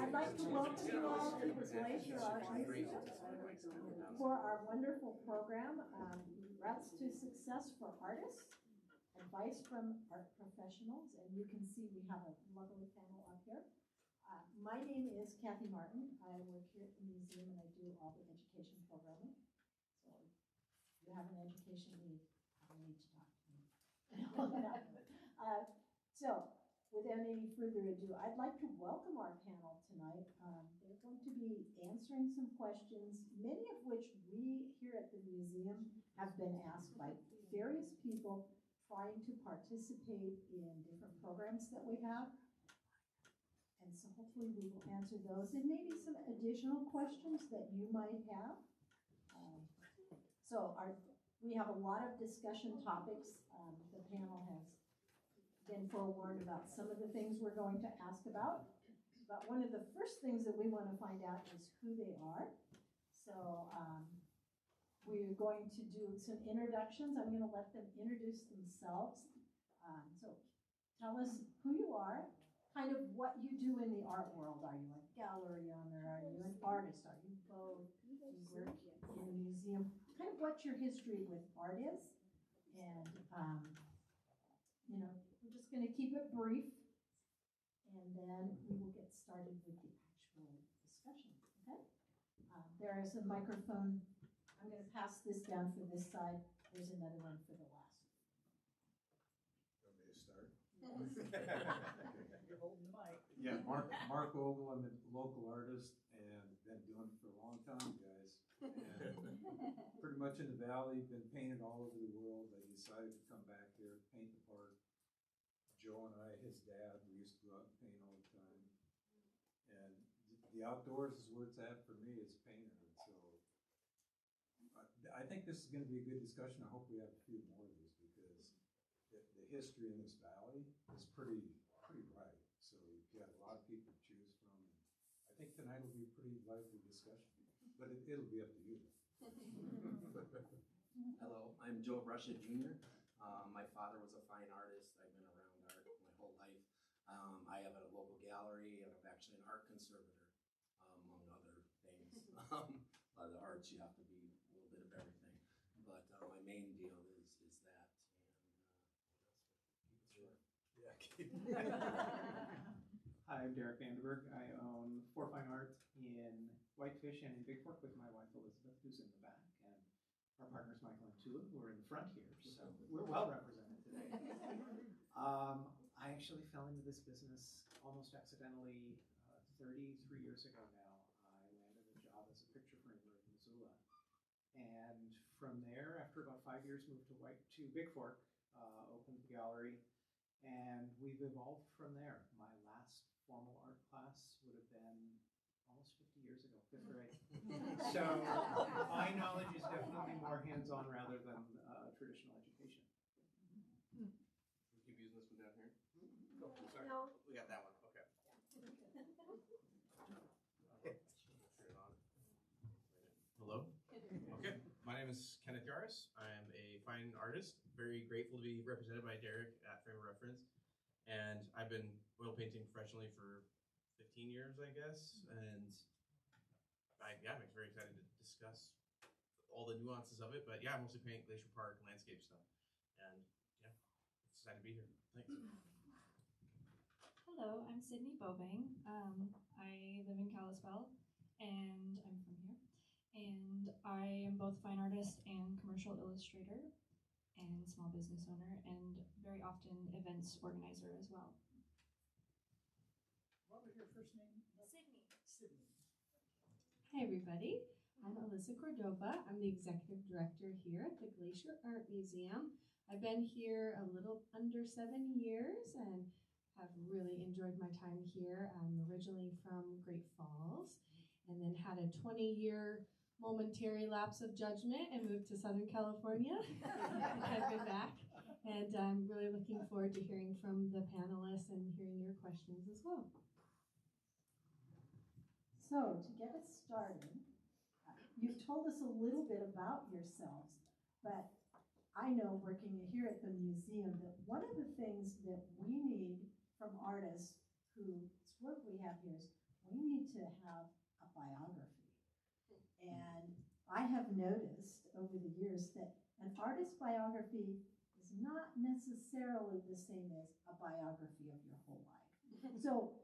I'd like to welcome you all to the Glacier Art Museum for our wonderful program, Routes to Success for Artists, Advice from Art Professionals, and you can see we have a lovely panel up here. My name is Kathy Martin. I work here at the museum and I do all the education programming. So if you have an education need, you need to talk to me. So without any further ado, I'd like to welcome our panel tonight. They're going to be answering some questions, many of which we here at the museum have been asked by various people trying to participate in different programs that we have. And so hopefully we will answer those and maybe some additional questions that you might have. We have a lot of discussion topics. The panel has been forewarned about some of the things we're going to ask about. But one of the first things that we want to find out is who they are. So we're going to do some introductions. I'm going to let them introduce themselves. So tell us who you are, kind of what you do in the art world. Are you a gallery owner? Are you an artist? Are you both? Do you work in a museum? Kind of what your history with art is. And we're just going to keep it brief, and then we will get started with the actual discussion, okay? There is a microphone. I'm going to pass this down for this side. There's another one for the last. You want me to start? You're holding the mic. Yeah, Mark Ogle. I'm a local artist and been doing it for a long time, guys. And pretty much in the valley, been painted all over the world. I decided to come back here, paint the park. Joe and I, his dad, we used to go out and paint all the time. And the outdoors is where it's at for me as a painter. And so I think this is going to be a good discussion. I hope we have a few more of these because the history in this valley is pretty bright. So you've got a lot of people to choose from. And I think tonight will be a pretty lively discussion, but it'll be up to you. Hello, I'm Joe Abbrescia Jr. My father was a fine artist. I've been around art my whole life. I have a local gallery, and I'm actually an art conservator, among other things. A lot of the arts, you have to be a little bit of everything. But my main deal is that. And keep it short. Yeah. Hi, I'm Derek Vandeberg. I own Four Fine Art in Whitefish and in Big Fork with my wife Elizabeth, who's in the back, and our partners Michael and Tula, who are in the front here. So we're well represented today. I actually fell into this business almost accidentally 33 years ago now. I landed a job as a picture framer in Missoula. And from there, after about 5 years, moved to Big Fork, opened the gallery, and we've evolved from there. My last formal art class would have been almost 50 years ago, 5th grade. So my knowledge is definitely more hands-on rather than traditional education. We keep using this one down here? Oh, sorry. No. We got that one, okay. Turn it on. Hello? Okay, my name is Kenneth Yarus. I am a fine artist. Very grateful to be represented by Derek at Frame of Reference. And I've been oil painting professionally for 15 years, I guess. And I'm very excited to discuss all the nuances of it. But yeah, I mostly paint Glacier Park landscape stuff. And yeah, excited to be here. Thanks. Hello, I'm Sydney Boveng. I live in Kalispell, and I'm from here. And I am both fine artist and commercial illustrator and small business owner, and very often events organizer as well. What was your first name? Sydney. Sydney. Hi everybody, I'm Alyssa Cordova. I'm the executive director here at the Glacier Art Museum. I've been here a little under 7 years and have really enjoyed my time here. I'm originally from Great Falls and then had a 20-year momentary lapse of judgment and moved to Southern California. I've been back, and I'm really looking forward to hearing from the panelists and hearing your questions as well. So to get us started, you've told us a little bit about yourselves, but I know working here at the museum that one of the things that we need from artists whose work we have here is we need need to have a biography. And I have noticed over the years that an artist biography is not necessarily the same as a biography of your whole life. So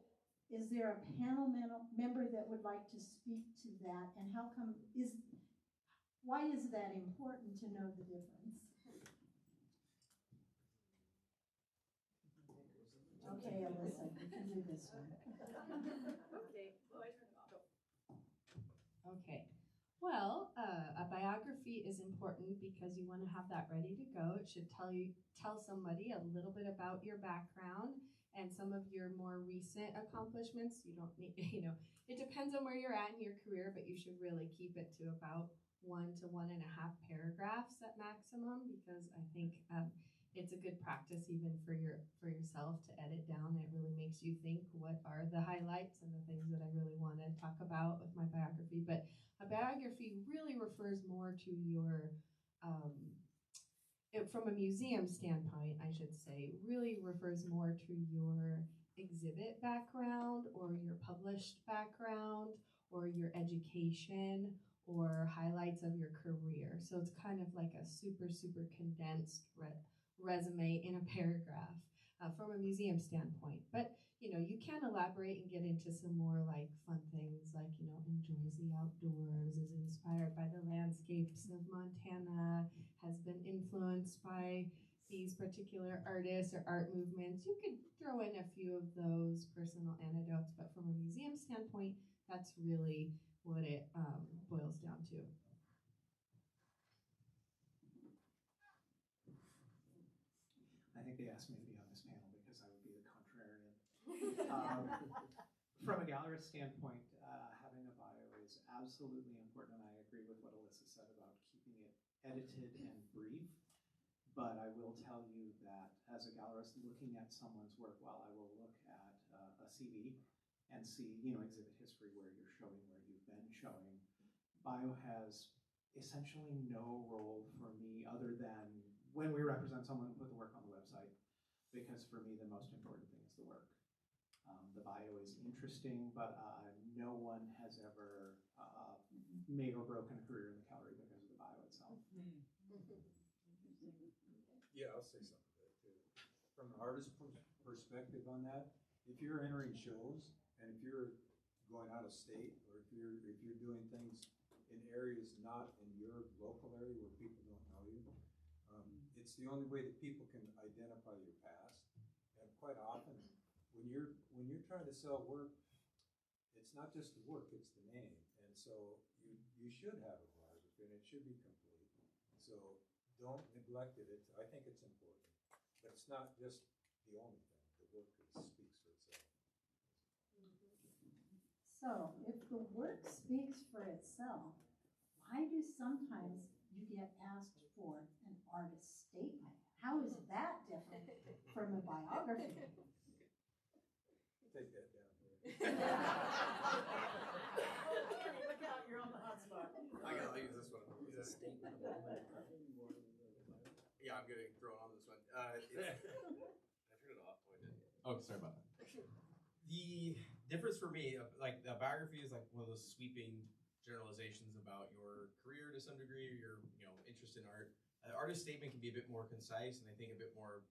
is there a panel member that would like to speak to that? And why is that important to know the difference? Okay, Alyssa, you can do this one. Okay. Oh, I turned it off. Okay. Well, a biography is important because you want to have that ready to go. It should tell somebody a little bit about your background and some of your more recent accomplishments. You don't need, it depends on where you're at in your career, but you should really keep it to about 1 to 1.5 paragraphs at maximum, because I think it's a good practice even for yourself to edit down. It really makes you think, what are the highlights and the things that I really want to talk about with my biography. But a biography really refers more to your, from a museum standpoint, I should say, really refers more to your exhibit background or your published background or your education or highlights of your career. So it's kind of like a super, super condensed resume in a paragraph from a museum standpoint. But you can elaborate and get into some more like fun things like, enjoys the outdoors, is inspired by the landscapes of Montana, has been influenced by these particular artists or art movements. You could throw in a few of those personal anecdotes, but from a museum standpoint, that's really what it boils down to. I think they asked me to be on this panel because I would be the contrarian. From a gallerist standpoint, having a bio is absolutely important, and I agree with what Alyssa said about keeping it edited and brief. But I will tell you that as a gallerist looking at someone's work, while I will look at a CV and see, exhibit history where you're showing where you've been showing, bio has essentially no role for me other than when we represent someone and put the work on the website, because for me the most important thing is the work. The bio is interesting, but no one has ever made or broken a career in the gallery because of the bio itself. Yeah, I'll say something to that too. From an artist perspective on that, if you're entering shows and if you're going out of state, or if you're doing things in areas not in your local area where people don't know you, it's the only way that people can identify your past. And quite often, when you're trying to sell work, it's not just the work, it's the name. And so you should have a biography, and it should be complete. So don't neglect it. I think it's important, but it's not just the only thing. The work speaks for itself. So if the work speaks for itself, why do sometimes you get asked for an artist statement? How is that different from a biography? Take that down there. Look out, you're on the hot spot. I'll use this one. Yeah, I'm getting thrown on this one. I turned it off. Oh, I didn't. Oh, sorry about that. The difference for me, like the biography is like one of those sweeping generalizations about your career to some degree, or your interest in art. An artist statement can be a bit more concise, and I think a bit more.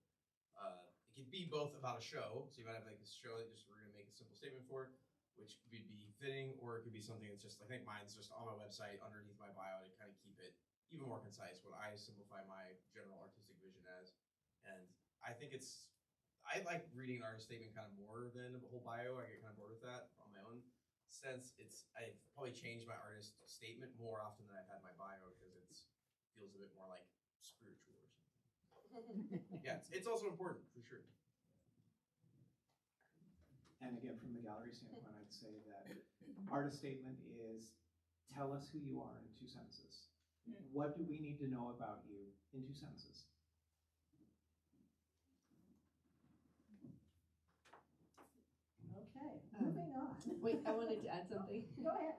It can be both about a show, so you might have like this show that just we're going to make a simple statement for, which could be fitting, or it could be something that's just. I think mine's just on my website underneath my bio to kind of keep it even more concise. What I simplify my general artistic vision as, and I think I like reading an artist statement kind of more than a whole bio. I get kind of bored with that on my own sense. I've probably changed my artist statement more often than I've had my bio because it feels a bit more like spiritual or something. Yeah, it's also important for sure. And again, from the gallery standpoint, I'd say that artist statement is tell us who you are in 2 sentences. What do we need to know about you in 2 sentences? Okay, moving on. Wait, I wanted to add something. Go ahead.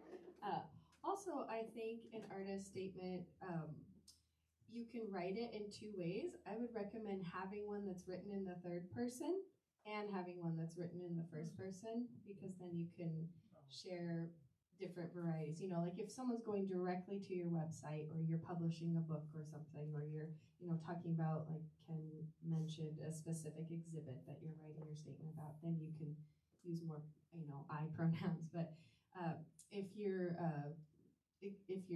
Also, I think an artist statement, you can write it in 2 ways. I would recommend having one that's written in the 3rd person and having one that's written in the 1st person, because then you can share different varieties. You know, like if someone's going directly to your website, or you're publishing a book or something, or you're, you know, talking about, like Ken mentioned, a specific exhibit that you're writing your statement about, then you can use more, you know, I pronouns. But if you're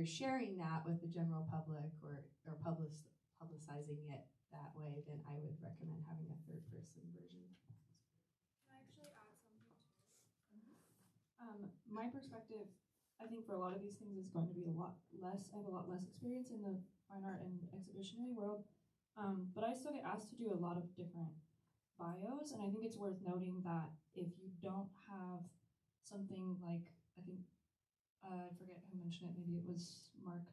sharing that with the general public, or publicizing it that way, then I would recommend having a third person version. Can I actually add something to it? My perspective, I think for a lot of these things is going to be a lot less. I have a lot less experience in the fine art and exhibitionary world, but I still get asked to do a lot of different bios, and I think it's worth noting that if you don't have something like, I think, I forget who mentioned it, maybe it was Mark,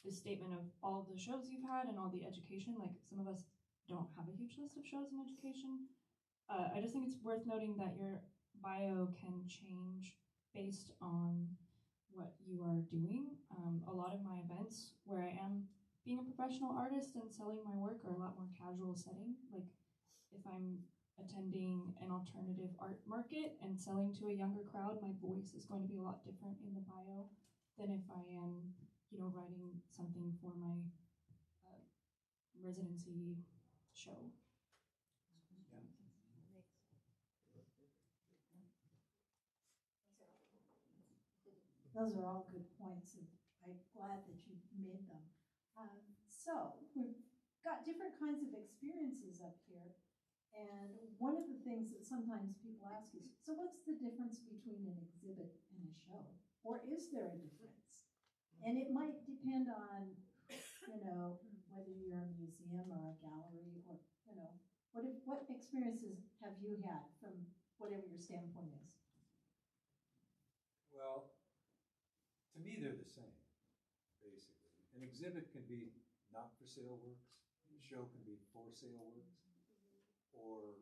this statement of all the shows you've had and all the education, like some of us don't have a huge list of shows in education. I just think it's worth noting that your bio can change based on what you are doing. A lot of my events where I am being a professional artist and selling my work are a lot more casual setting. Like if I'm attending an alternative art market and selling to a younger crowd, my voice is going to be a lot different in the bio than if I am, you know, writing something for my residency show. Those are all good points, and I'm glad that you made them. So we've got different kinds of experiences up here, and one of the things that sometimes people ask is, so what's the difference between an exhibit and a show? Or is there a difference? And it might depend on, you know, whether you're a museum or a gallery, or, you know, what experiences have you had from whatever your standpoint is? Well, to me, they're the same, basically. An exhibit can be not for sale works, a show can be for sale works, or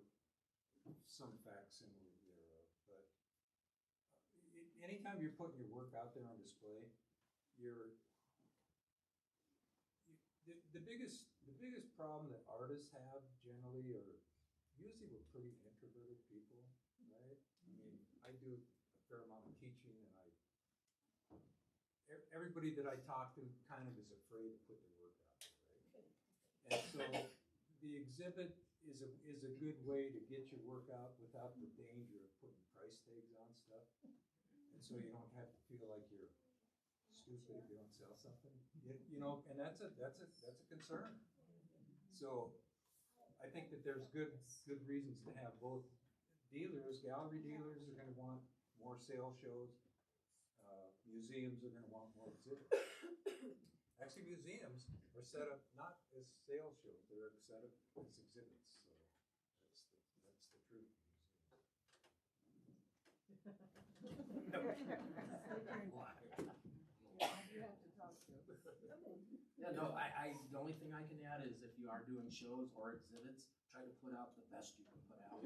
some facsimile thereof. But anytime you're putting your work out there on display, the biggest problem that artists have generally are usually we're pretty introverted people, right? I mean, I do a fair amount of teaching, and everybody that I talk to kind of is afraid to put their work out there, right? And so the exhibit is a good way to get your work out without the danger of putting price tags on stuff. And so you don't have to feel like you're stupid if you don't sell something. You know, and that's a concern. So I think that there's good reasons to have both dealers. Gallery dealers are going to want more sale shows. Museums are going to want more exhibits. Actually, museums are set up not as sales shows; they're set up as exhibits. So that's the truth. Yeah, no, the only thing I can add is if you are doing shows or exhibits, try to put out the best you can put out.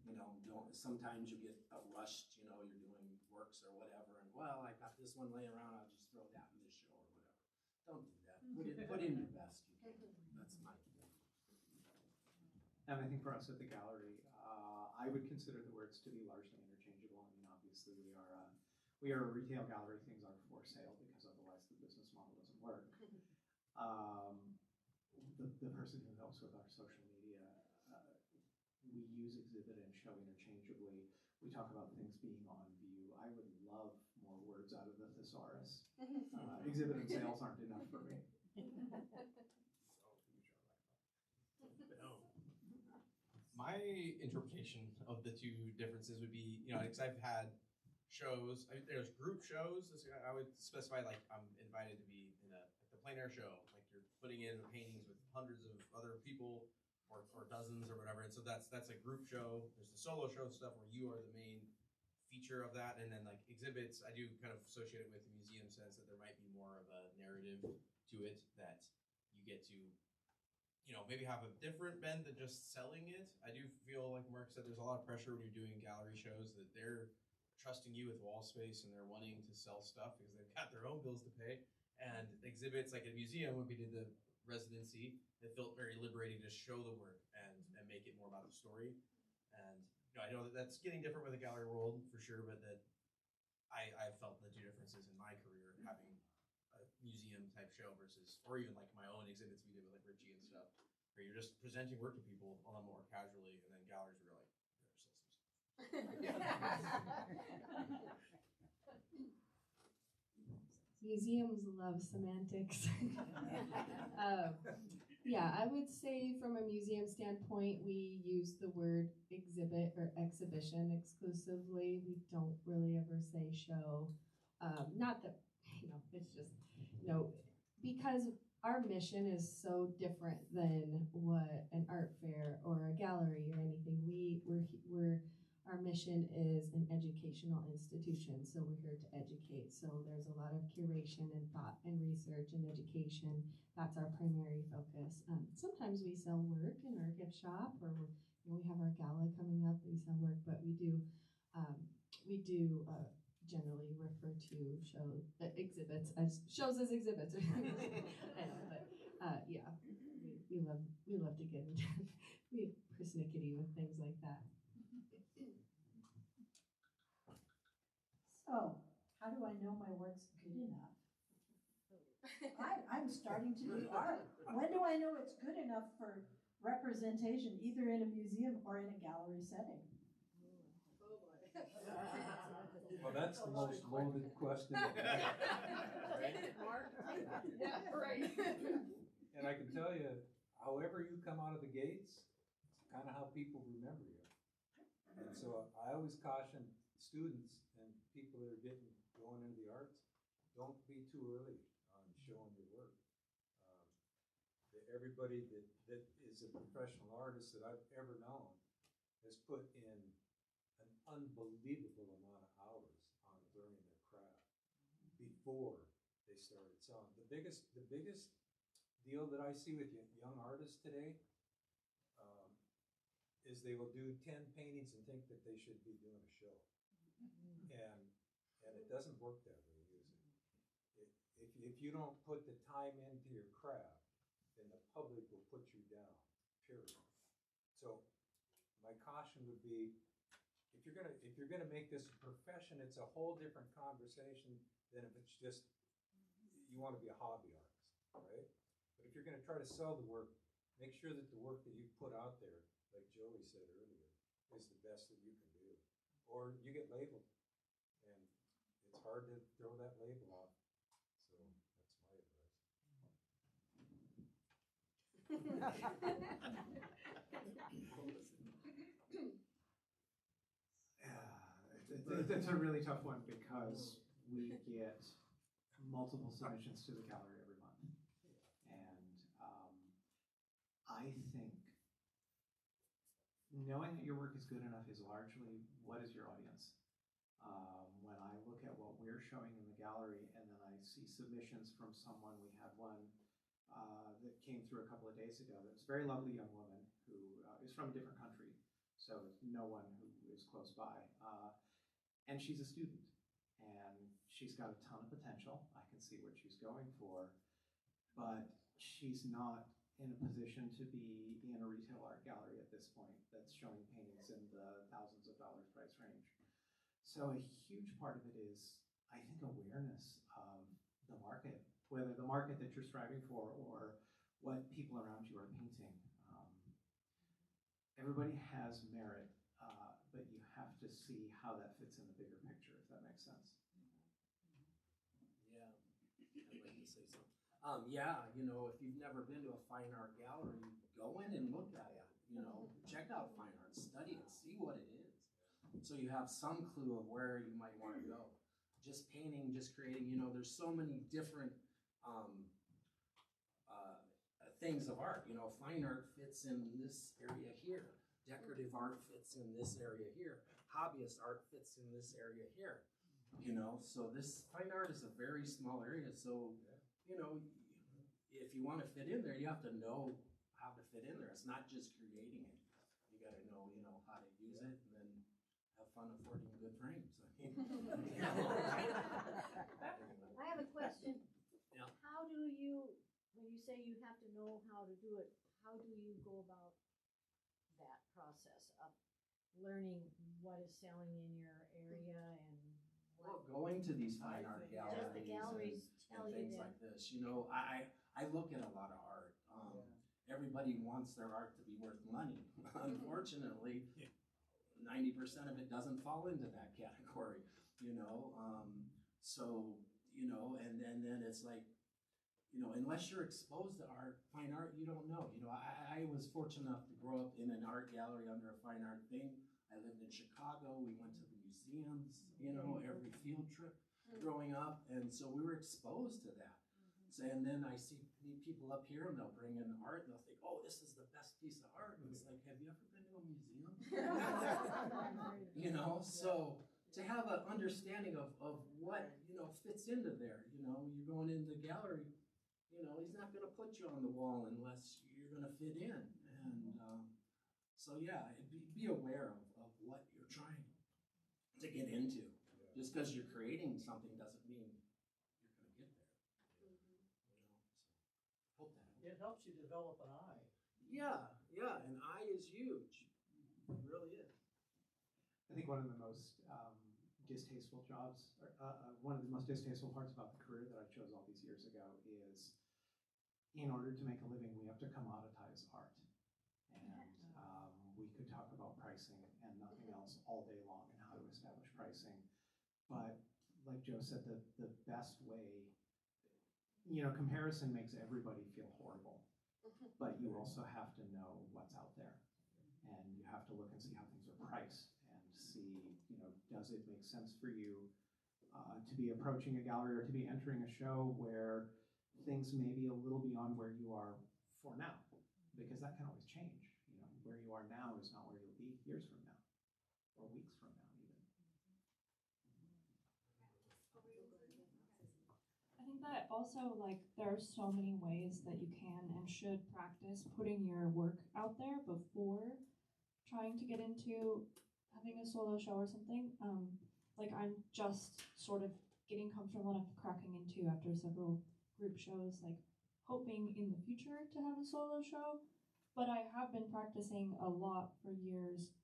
You know, sometimes you get rushed, you know, you're doing works or whatever, and well, I got this one laying around, I'll just throw that in this show or whatever. Don't do that. Put in your best you can. That's my thing. And I think for us at the gallery, I would consider the words to be largely interchangeable. I mean, obviously we are a retail gallery, things are for sale because otherwise the business model doesn't work. The person who helps with our social media, we use exhibit and show interchangeably. We talk about things being on view. I would love more words out of the thesaurus. Exhibit and sales aren't enough for me. My interpretation of the two differences would be, you know, because I've had shows, there's group shows. I would specify, like, I'm invited to be in the plein air show, like you're putting in paintings with hundreds of other people or dozens or whatever, and so that's a group show. There's the solo show stuff where you are the main feature of that, and then like exhibits, I do kind of associate it with the museum sense that there might be more of a narrative to it, that you get to, you know, maybe have a different bend than just selling it. I do feel, like Mark said, there's a lot of pressure when you're doing gallery shows that they're trusting you with wall space and they're wanting to sell stuff because they've got their own bills to pay. And exhibits, like at a museum, when we did the residency, it felt very liberating to show the work and make it more about the story. And I know that that's getting different with the gallery world for sure, but that I've felt the two differences in my career, having a museum type show versus, or even like my own exhibits we did with like Richie and stuff, where you're just presenting work to people a lot more casually, and then galleries were like, Museums love semantics. Yeah, I would say from a museum standpoint, we use the word exhibit or exhibition exclusively. We don't really ever say show. Not that, it's just, because our mission is so different than what an art fair or a gallery or anything. Our mission is an educational institution, so we're here to educate. So there's a lot of curation and thought and research and education. That's our primary focus. Sometimes we sell work in our gift shop, or we have our gala coming up. We sell work, but we do generally refer to exhibits as shows as exhibits. I know, but yeah, we love to get into we persnickety with things like that. So, how do I know my work's good enough? I'm starting to do art. When do I know it's good enough for representation, either in a museum or in a gallery setting? Well, that's the most loaded question. Yeah, right. And I can tell you, however you come out of the gates, it's kind of how people remember you. And so I always caution students and people that are going into the arts, don't be too early on showing your work. Everybody that is a professional artist that I've ever known has put in an unbelievable amount of hours on learning their craft before they started selling. The biggest deal that I see with young artists today is they will do 10 paintings and think that they should be doing a show. And it doesn't work that way usually. If you don't put the time into your craft, then the public will put you down, period. So my caution would be, if you're gonna make this a profession, it's a whole different conversation than if it's just you want to be a hobby artist, right? But if you're gonna try to sell the work, make sure that the work that you put out there, like Joey said earlier, is the best that you can do. Or you get labeled, and it's hard to throw that label off. So that's my advice. It's a really tough one because we get multiple submissions to the gallery every month. And I think knowing that your work is good enough is largely what is your audience. When I look at what we're showing in the gallery and then I see submissions from someone, we had one that came through a couple of days ago. That's a very lovely young woman who is from a different country, so no one who is close by. And she's a student, and she's got a ton of potential. I can see what she's going for, but she's not in a position to be in a retail art gallery at this point that's showing paintings in the thousands of dollars price range. So a huge part of it is, I think, awareness of the market, whether the market that you're striving for or what people around you are painting. Everybody has merit, but you have to see how that fits in the bigger picture, if that makes sense. Yeah, I'd like to say something. Yeah, if you've never been to a fine art gallery, go in and look at it. Check out fine art, study it, see what it is. So you have some clue of where you might want to go. Just painting, just creating, there's so many different things of art. Fine art fits in this area here. Decorative art fits in this area here. Hobbyist art fits in this area here. So this fine art is a very small area. So, if you want to fit in there, you have to know how to fit in there. It's not just creating it. You got to know, how to use it, and then have fun affording good frames. I have a question. Yeah. How do you, when you say you have to know how to do it, how do you go about that process of learning what is selling in your area and Well, what? going to these fine art Just galleries the galleries tell and you things that. like this, you know, I look at a lot of art. Everybody wants their art to be worth money. Unfortunately, 90% of it doesn't fall into that category, you know. So, you know, and then it's like, you know, unless you're exposed to art, fine art, you don't know. You know, I was fortunate enough to grow up in an art gallery under a fine art thing. I lived in Chicago. We went to the museums, you know, every field trip growing up. And so we were exposed to that. So, and then I see people up here and they'll bring in art and they'll think, oh, this is the best piece of art. And it's like, have you ever been to a museum? You know, so to have an understanding of what, you know, fits into there, you know, you're going in the gallery, you know, he's not going to put you on the wall unless you're going to fit in. And so, yeah, be aware of what you're trying to get into. Just because you're creating something doesn't mean you're going to get there. You know, so hope that helps. It helps you develop an eye. Yeah, an eye is huge. It really is. I think one of the most distasteful jobs, or one of the most distasteful parts about the career that I chose all these years ago is, in order to make a living, we have to commoditize art. And we could talk about pricing and nothing else all day long and how to establish pricing. But like Joe said, the best way, you know, comparison makes everybody feel horrible, but you also have to know what's out there. And you have to look and see how things are priced and see, you know, does it make sense for you to be approaching a gallery or to be entering a show where things may be a little beyond where you are for now, because that can always change. You know, where you are now is not where you'll be years from now, or weeks from now even. I think that also, like, there are so many ways that you can and should practice putting your work out there before trying to get into having a solo show or something. Like, I'm just sort of getting comfortable enough cracking into after several group shows, like hoping in the future to have a solo show. But I have been practicing a lot for years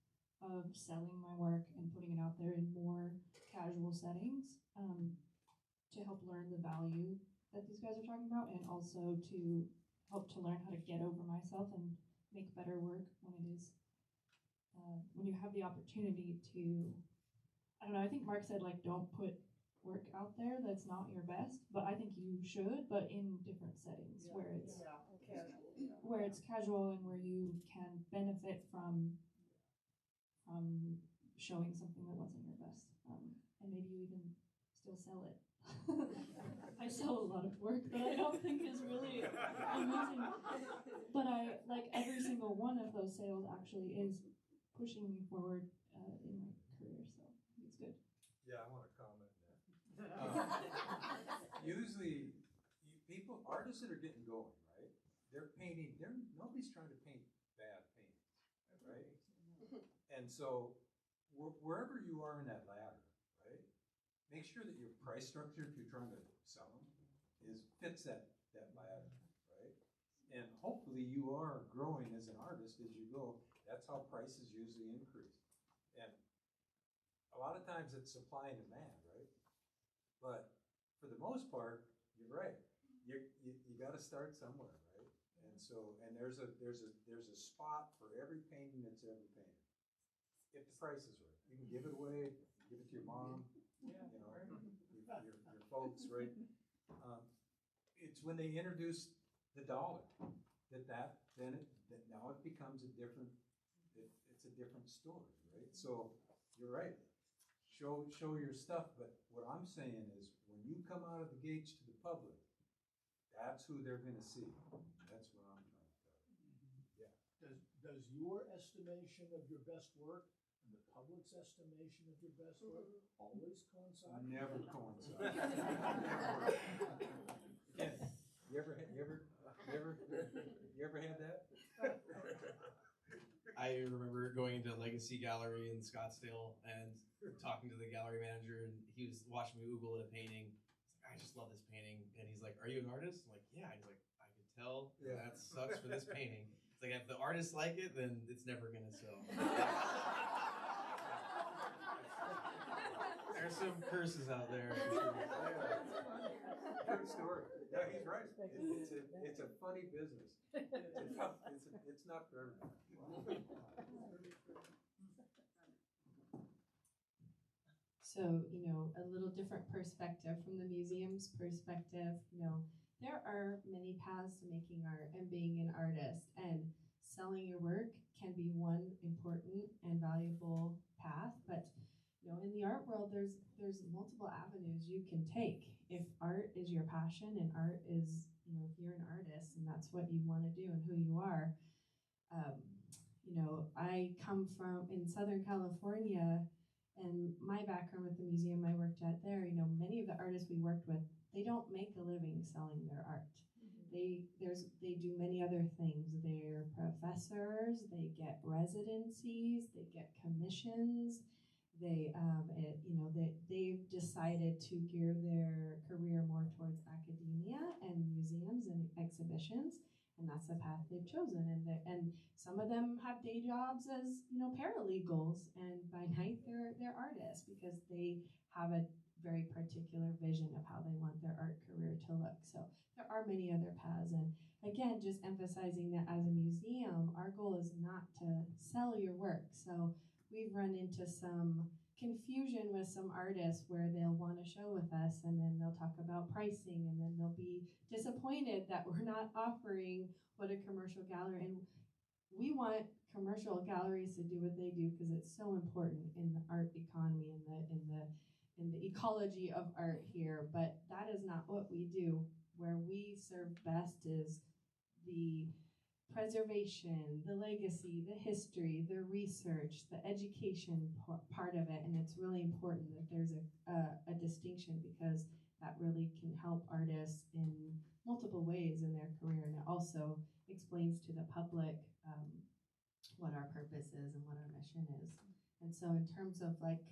of selling my work and putting it out there in more casual settings to help learn the value that these guys are talking about, and also to help to learn how to get over myself and make better work when it is when you have the opportunity to, I don't know, I think Mark said, like, don't put work out there that's not your best, but I think you should, but in different settings where it's casual and where you can benefit from showing something that wasn't your best, and maybe you even still sell it. I sell a lot of work that I don't think is really amazing, but I, like, every single one of those sales actually is pushing me forward in my career, so it's good. Yeah, I want to comment on that. Usually, artists that are getting going, right? They're painting. Nobody's trying to paint bad paintings, right? And so, wherever you are in that ladder, right? Make sure that your price structure, if you're trying to sell them, fits that ladder, right? And hopefully, you are growing as an artist as you go. That's how prices usually increase. And a lot of times it's supply and demand, right? But for the most part, you're right. You got to start somewhere, right? And so, and there's a spot for every painting that's ever painted. If the price is right, you can give it away, give it to your mom, you know, your folks, right? It's when they introduce the dollar that now it becomes a different. It's a different story, right? So you're right. Show your stuff, but what I'm saying is when you come out of the gates to the public, that's who they're going to see. That's what I'm trying to tell you. Yeah. Does your estimation of your best work and the public's estimation of your best work always coincide? Never coincide. Ken, you ever had that? I remember going into Legacy Gallery in Scottsdale and talking to the gallery manager, and he was watching me Ogle at a painting. He's like, I just love this painting. And he's like, are you an artist? I'm like, yeah. He's like, I could tell. Yeah. That sucks for this painting. It's like, if the artists like it, then it's never going to sell. There's some curses out there. True story. Yeah, he's right. It's a funny business. It's not for everyone. So, you know, a little different perspective from the museum's perspective, you know, there are many paths to making art and being an artist, and selling your work can be one important and valuable path, but you know, in the art world, there's multiple avenues you can take. If art is your passion and art is, you know, if you're an artist and that's what you want to do and who you are, you know, I come from in Southern California, and my background with the museum I worked at there, you know, many of the artists we worked with, they don't make a living selling their art. They do many other things. They're professors, they get residencies, they get commissions. They've decided to gear their career more towards academia and museums and exhibitions, and that's the path they've chosen. And some of them have day jobs as, you know, paralegals, and by night they're artists because they have a very particular vision of how they want their art career to look. So there are many other paths, and again, just emphasizing that as a museum, our goal is not to sell your work. So we've run into some confusion with some artists where they'll want to show with us and then they'll talk about pricing and then they'll be disappointed that we're not offering what a commercial gallery, and we want commercial galleries to do what they do because it's so important in the art economy and in the ecology of art here, but that is not what we do. Where we serve best is the preservation, the legacy, the history, the research, the education part of it, and it's really important that there's a distinction because that really can help artists in multiple ways in their career, and it also explains to the public what our purpose is and what our mission is. And so in terms of like,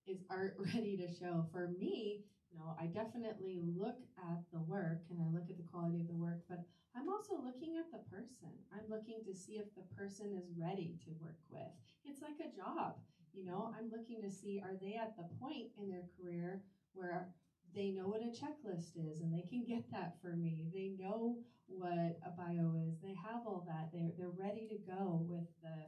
is art ready to show? For me, you know, I definitely look at the work and I look at the quality of the work, but I'm also looking at the person. I'm looking to see if the person is ready to work with. It's like a job, you know, I'm looking to see, are they at the point in their career where they know what a checklist is and they can get that for me. They know what a bio is. They have all that. They're ready to go with the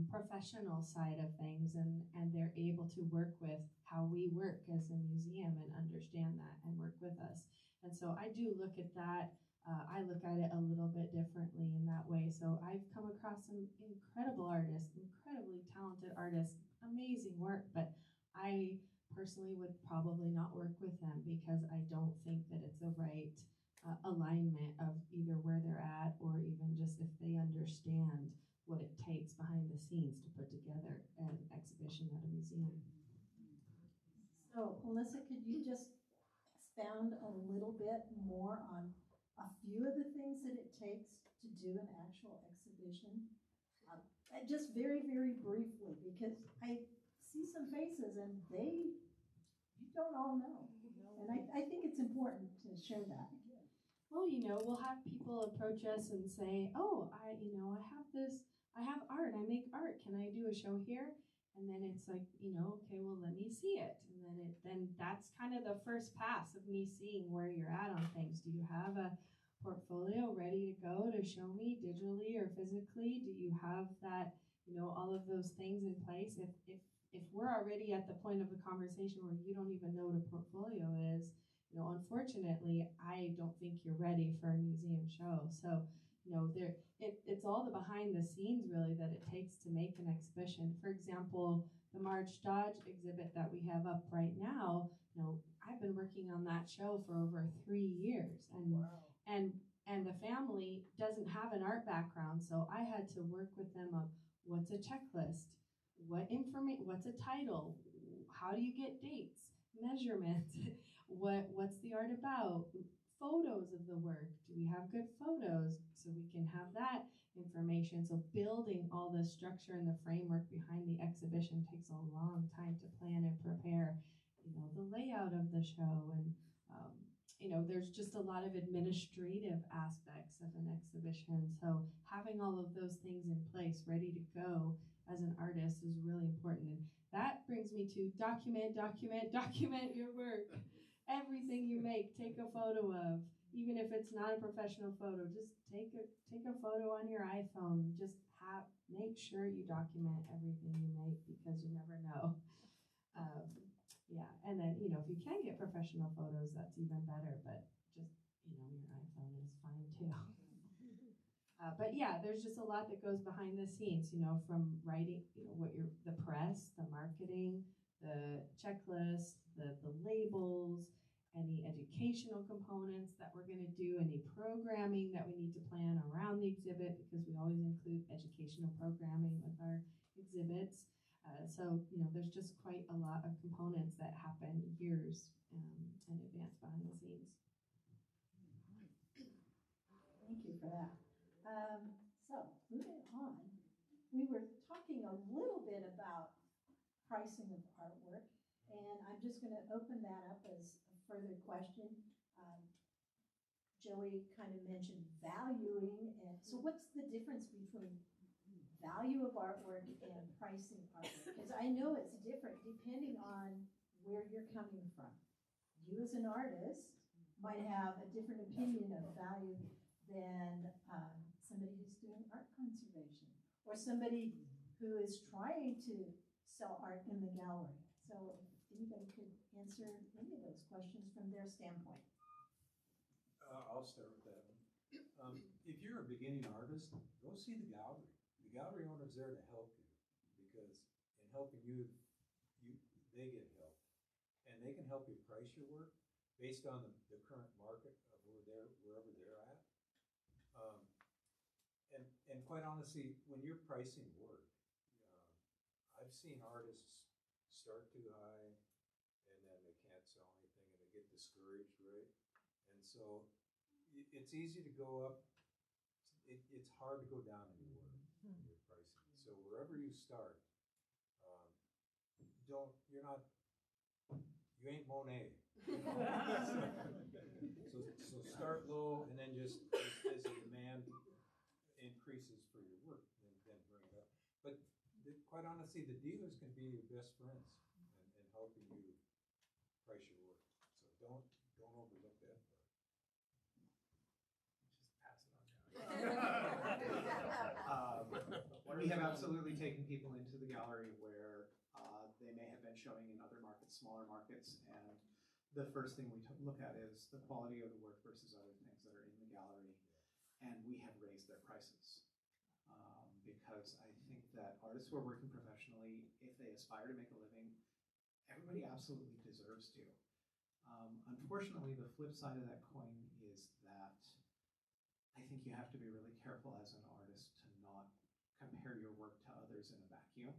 professional side of things, and they're able to work with how we work as a museum and understand that and work with us. And so I do look at that. I look at it a little bit differently in that way. So I've come across some incredible artists, incredibly talented artists, amazing work, but I personally would probably not work with them because I don't think that it's the right alignment of either where they're at or even just if they understand what it takes behind the scenes to put together an exhibition at a museum. So, Alyssa, could you just expound a little bit more on a few of the things that it takes to do an actual exhibition? Just very, very briefly, because I see some faces and you don't all know. And I think it's important to share that. Well, you know, we'll have people approach us and say, oh, I have art, I make art, can I do a show here? And then it's like, you know, okay, well, let me see it. And then that's kind of the first pass of me seeing where you're at on things. Do you have a portfolio ready to go to show me digitally or physically? Do you have that, you know, all of those things in place? If we're already at the point of a conversation where you don't even know what a portfolio is, you know, unfortunately, I don't think you're ready for a museum show. So, you know, it's all the behind the scenes really that it takes to make an exhibition. For example, the Marge Dodge exhibit that we have up right now, you know, I've been working on that show for over 3 years, and Wow. and the family doesn't have an art background, so I had to work with them of what's a checklist, what's a title, how do you get dates, measurements, what's the art about, photos of the work, do we have good photos, so we can have that information. So building all the structure and the framework behind the exhibition takes a long time to plan and prepare, you know, the layout of the show, and you know, there's just a lot of administrative aspects of an exhibition. So having all of those things in place, ready to go as an artist is really important. And that brings me to document your work. Everything you make, take a photo of. Even if it's not a professional photo, just take a photo on your iPhone. Just make sure you document everything you make, because you never know. Yeah, and then, you know, if you can get professional photos, that's even better, but just, you know, your iPhone is fine too. But yeah, there's just a lot that goes behind the scenes, you know, from writing, you know, the press, the marketing, the checklist, the labels, any educational components that we're going to do, any programming that we need to plan around the exhibit, because we always include educational programming with our exhibits. So, you know, there's just quite a lot of components that happen years in advance behind the scenes. Thank you for that. So, moving on, we were talking a little bit about pricing of artwork, and I'm just going to open that up as a further question. Joey kind of mentioned valuing, and so what's the difference between value of artwork and pricing artwork? Because I know it's different depending on where you're coming from. You as an artist might have a different opinion of value than somebody who's doing art conservation, or somebody who is trying to sell art in the gallery. So if anybody could answer any of those questions from their standpoint. I'll start with that one. If you're a beginning artist, go see the gallery. The gallery owner's there to help you, because in helping you, they get help. And they can help you price your work based on the current market of wherever they're at. And quite honestly, when you're pricing work, I've seen artists start too high and then they can't sell anything and they get discouraged, right? And so it's easy to go up. It's hard to go down in your work, in your pricing. So wherever you start, you ain't Monet. So start low, and then just as the demand increases for your work, then bring it up. But quite honestly, the dealers can be your best friends in helping you price your work. So don't overlook that part. Just pass it on down. We have absolutely taken people into the gallery where they may have been showing in other markets, smaller markets, and the first thing we look at is the quality of the work versus other things that are in the gallery, and we have raised their prices. Because I think that artists who are working professionally, if they aspire to make a living, everybody absolutely deserves to. Unfortunately, the flip side of that coin is that I think you have to be really careful as an artist to not compare your work to others in a vacuum.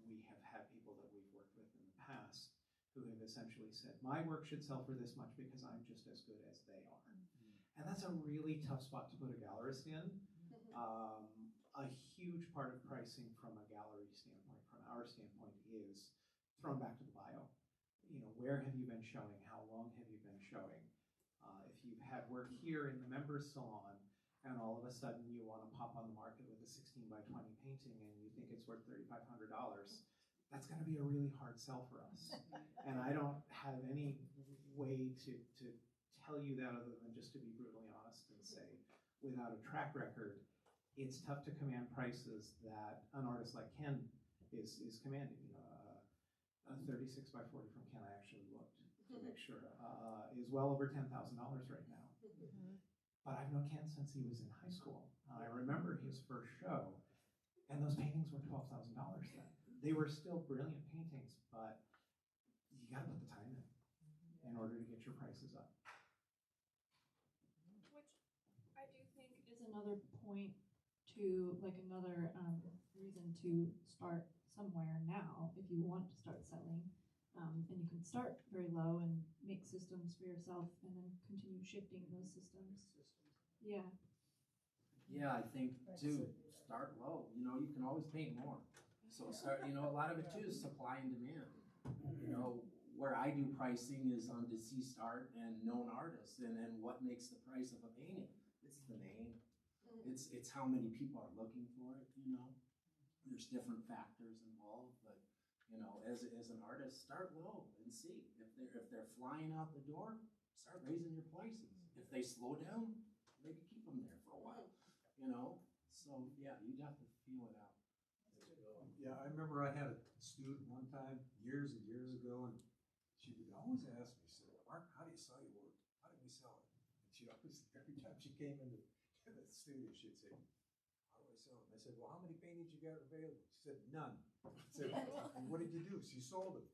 We have had people that we've worked with in the past who have essentially said, my work should sell for this much because I'm just as good as they are. And that's a really tough spot to put a gallerist in. A huge part of pricing from a gallery standpoint, from our standpoint, is thrown back to the bio. You know, where have you been showing? How long have you been showing? If you've had work here in the members salon, and all of a sudden you want to pop on the market with a 16 by 20 painting and you think it's worth $3,500, that's going to be a really hard sell for us. And I don't have any way to tell you that other than just to be brutally honest and say, without a track record, it's tough to command prices that an artist like Ken is commanding. You know, a 36 by 40 from Ken, I actually looked to make sure, is well over $10,000 right now. But I've known Ken since he was in high school. I remember his first show, and those paintings were $12,000 then. They were still brilliant paintings, but you gotta put the time in order to get your prices up. Which I do think is another point to, like, another reason to start somewhere now if you want to start selling. And you can start very low and make systems for yourself and then continue shifting those systems. Yeah. Yeah, I think too, start low. You know, you can always paint more. So start, you know, a lot of it too is supply and demand. You know, where I do pricing is on deceased art and known artists, and what makes the price of a painting? It's the name. It's how many people are looking for it, you know. there's different factors involved, but you know, as an artist, start low and see if they're flying out the door, start raising your prices. If they slow down, maybe keep them there for a while, you know. So yeah, you have to feel it out. Yeah, I remember I had a student one time, years and years ago, and she would always ask me, she said, Mark, how do you sell your work? How do we sell it? And she always, every time she came into the studio, she'd say, how do I sell it? And I said, well, how many paintings you got available? She said, none. I said, and what did you do? She sold them.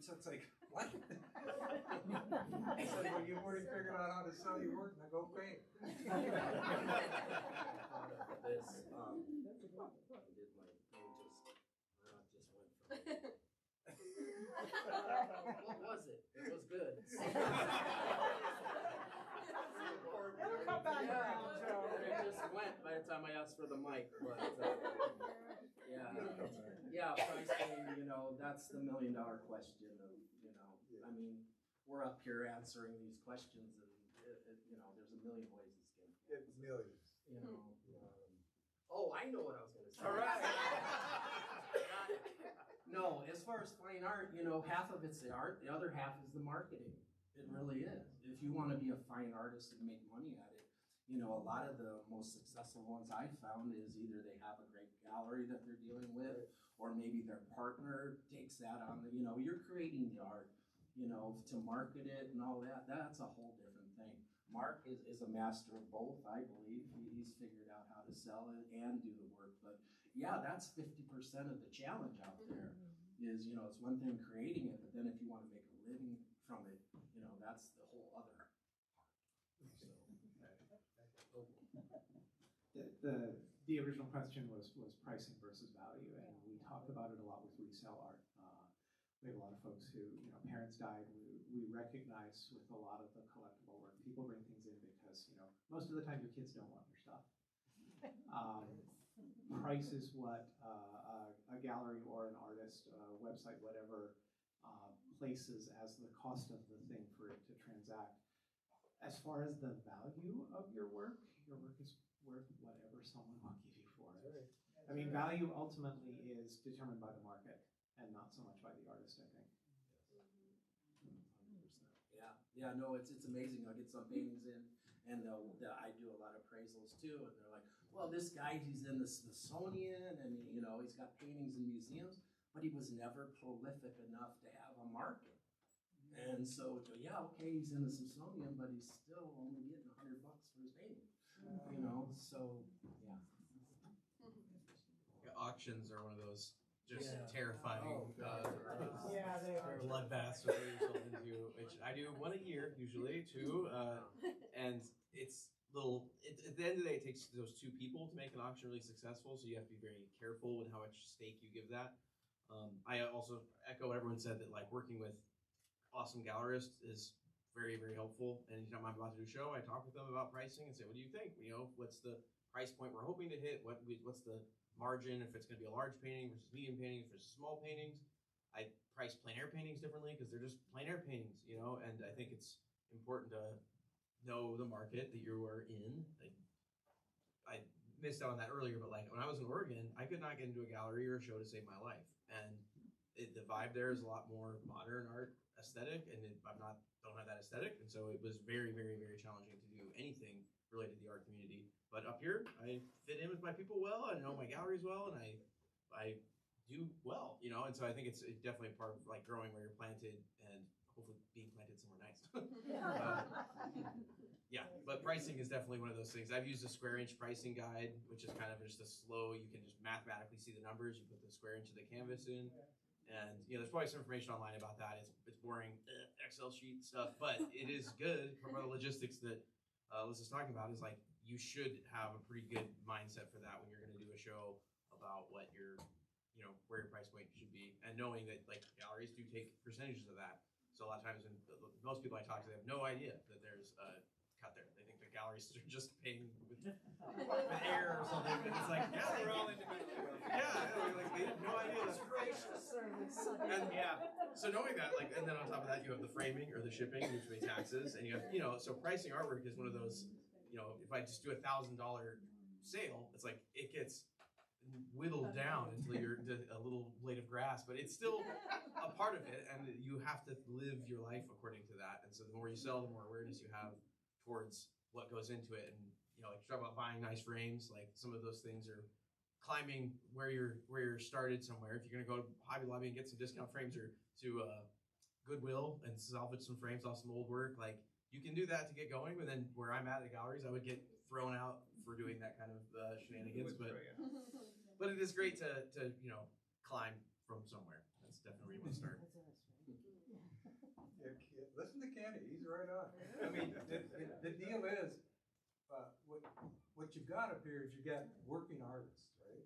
So it's like, what? I said, well, you've already figured out how to sell your work, now go paint. This, I did my pages, just went from. What was it? It was good. It'll come back around, Joe. It just went by the time I asked for the mic, but yeah, pricing, you know, that's the $1 million question of, you know, I mean, we're up here answering these questions and, you know, there's a million ways to skin. It's millions. You know, oh, I know what I was gonna say. All right. No, as far as fine art, you know, half of it's the art, the other half is the marketing. It really is. If you want to be a fine artist and make money at it, you know, a lot of the most successful ones I've found is either they have a great gallery that they're dealing with, or maybe their partner takes that on. You know, you're creating the art, you know, to market it and all that. That's a whole different thing. Mark is a master of both, I believe. He's figured out how to sell it and do the work. But yeah, that's 50% of the challenge out there. Is, you know, it's one thing creating it, but then if you want to make a living from it, you know, that's the whole other part. So, the original question was pricing versus value, and we talk about it a lot with resale art. We have a lot of folks who, you know, parents died. We recognize with a lot of the collectible work, people bring things in because, you know, most of the time your kids don't want your stuff. Price is what a gallery or an artist, website, whatever, places as the cost of the thing for it to transact. As far as the value of your work is worth whatever someone will give you for it. I mean, value ultimately is determined by the market and not so much by the artist, I think. Yeah, no, it's amazing. I'll get some paintings in, and I do a lot of appraisals too, and they're like, well, this guy, he's in the Smithsonian, and you know, he's got paintings in museums, but he was never prolific enough to have a market. And so, yeah, okay, he's in the Smithsonian, but he's still only getting $100 for his painting. You know, so yeah. Auctions are one of those just terrifying Yeah, they are. bloodbaths to throw yourself into, which I do one a year usually too, and it's at the end of the day, it takes those two people to make an auction really successful, so you have to be very careful with how much stake you give that. I also echo what everyone said, that like working with awesome gallerists is very, very helpful. And anytime I'm about to do a show, I talk with them about pricing and say, what do you think? You know, what's the price point we're hoping to hit? What's the margin, if it's going to be a large painting versus medium paintings versus small paintings? I price plein air paintings differently because they're just plein air paintings, you know, and I think it's important to know the market that you are in. Like, I missed out on that earlier, but like when I was in Oregon, I could not get into a gallery or a show to save my life. And the vibe there is a lot more modern art aesthetic, and don't have that aesthetic, and so it was very, very, very challenging to do anything related to the art community. But up here, I fit in with my people well, I know my galleries well, and I do well, you know. And so I think it's definitely a part of like growing where you're planted and hopefully being planted somewhere nice. Yeah, but pricing is definitely one of those things. I've used a square inch pricing guide, which is kind of just you can just mathematically see the numbers. You put the square inch of the canvas in. And you know, there's probably some information online about that. It's boring Excel sheet stuff, but it is good from the logistics that Alyssa's talking about. Is like you should have a pretty good mindset for that when you're going to do a show about what your, you know, where your price point should be, and knowing that like galleries do take percentages of that. So a lot of times, most people I talk to, they have no idea that there's a cut there. They think the galleries are just paying with air or something. And it's like, yeah, they're all individual. Yeah, like they have no idea. That's Gracious service. And yeah, so knowing that, like, and then on top of that, you have the framing or the shipping, which pay taxes, and you have, you know, so pricing artwork is one of those, you know, if I just do $1,000 sale, it's like it gets whittled down until you're a little blade of grass, but it's still a part of it, and you have to live your life according to that. And so the more you sell, the more awareness you have towards what goes into it. And like you talk about buying nice frames, like some of those things are climbing where you're started somewhere. If you're gonna go to Hobby Lobby and get some discount frames, or to Goodwill and salvage some frames off some old work, like you can do that to get going. But then where I'm at galleries, I would get thrown out for doing that kind of shenanigans. But it is great to climb from somewhere. That's definitely where you want to start. Yeah, listen to Kenny, he's right on. I mean, the deal is, what you've got up here is you got working artists, right?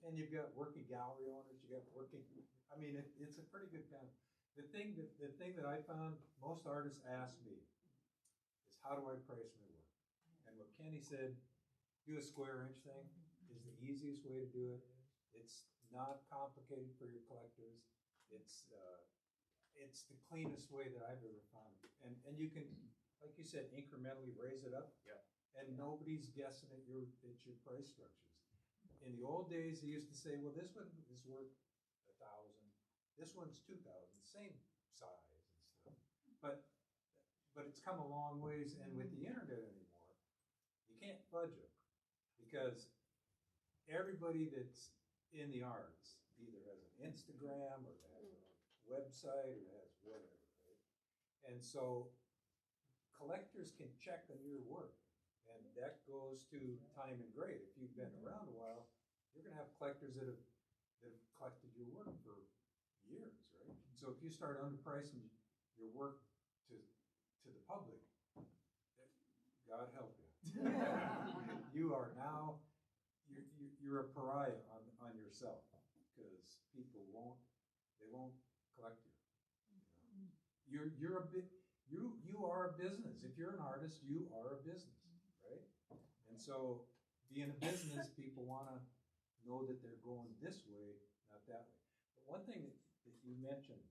And you've got working gallery owners, you got working, I mean, it's a pretty good kind of, the thing that I found most artists ask me is, how do I price my work? And what Kenny said, do a square inch thing is the easiest way to do it. It's not complicated for your collectors. It's the cleanest way that I've ever found. And you can, like you said, incrementally raise it up. Yep. And nobody's guessing at your price structures. In the old days, they used to say, well, this one is worth 1,000. This one's 2,000, same size and stuff. But it's come a long ways, and with the internet anymore, you can't fudge it, because everybody that's in the arts either has an Instagram or has a website or has whatever, right? And so collectors can check on your work, and that goes to time and grade. If you've been around a while, you're gonna have collectors that have collected your work for years, right? So if you start underpricing your work to the public, God help you. You are now, you're a pariah on yourself, because people won't collect you. You are a business. If you're an artist, you are a business, right? And so being a business, people want to know that they're going this way, not that way. But one thing that you mentioned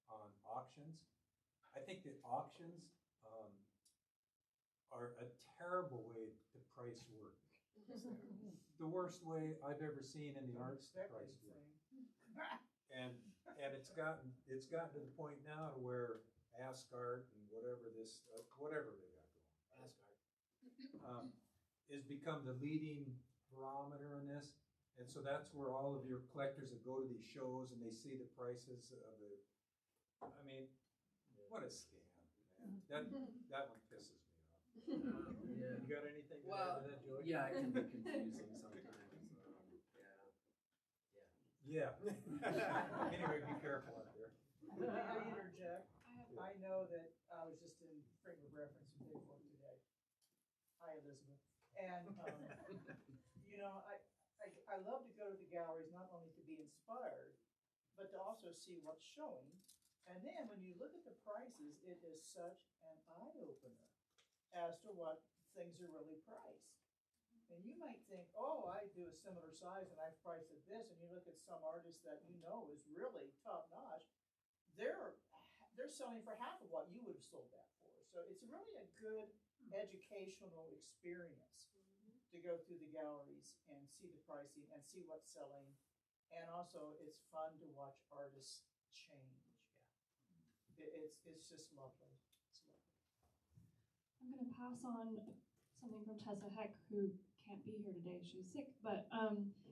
on auctions, I think that auctions are a terrible way to price work. The worst way I've ever seen in the arts to price work. And it's gotten to the point now to where AskArt and whatever they got going, AskArt, has become the leading barometer in this. And so that's where all of your collectors that go to these shows and they see the prices of it. I mean, what a scam, man. That one pisses me off. Yeah. You got anything to Well, add to that, Joey? yeah, it can be confusing sometimes. Yeah. Anyway, be careful out there. May I interject? I know that I was just in frame of reference with Bigfoot today. Hi, Elizabeth. And, I love to go to the galleries not only to be inspired, but to also see what's showing. And then when you look at the prices, it is such an eye-opener as to what things are really priced. And you might think, oh, I do a similar size and I've priced at this, and you look at some artist that you know is really top-notch, they're selling for half of what you would have sold that for. So it's really a good educational experience to go through the galleries and see the pricing and see what's selling. And also, it's fun to watch artists change. It's just lovely. It's lovely. I'm going to pass on something from Tessa Heck, who can't be here today. She's sick, but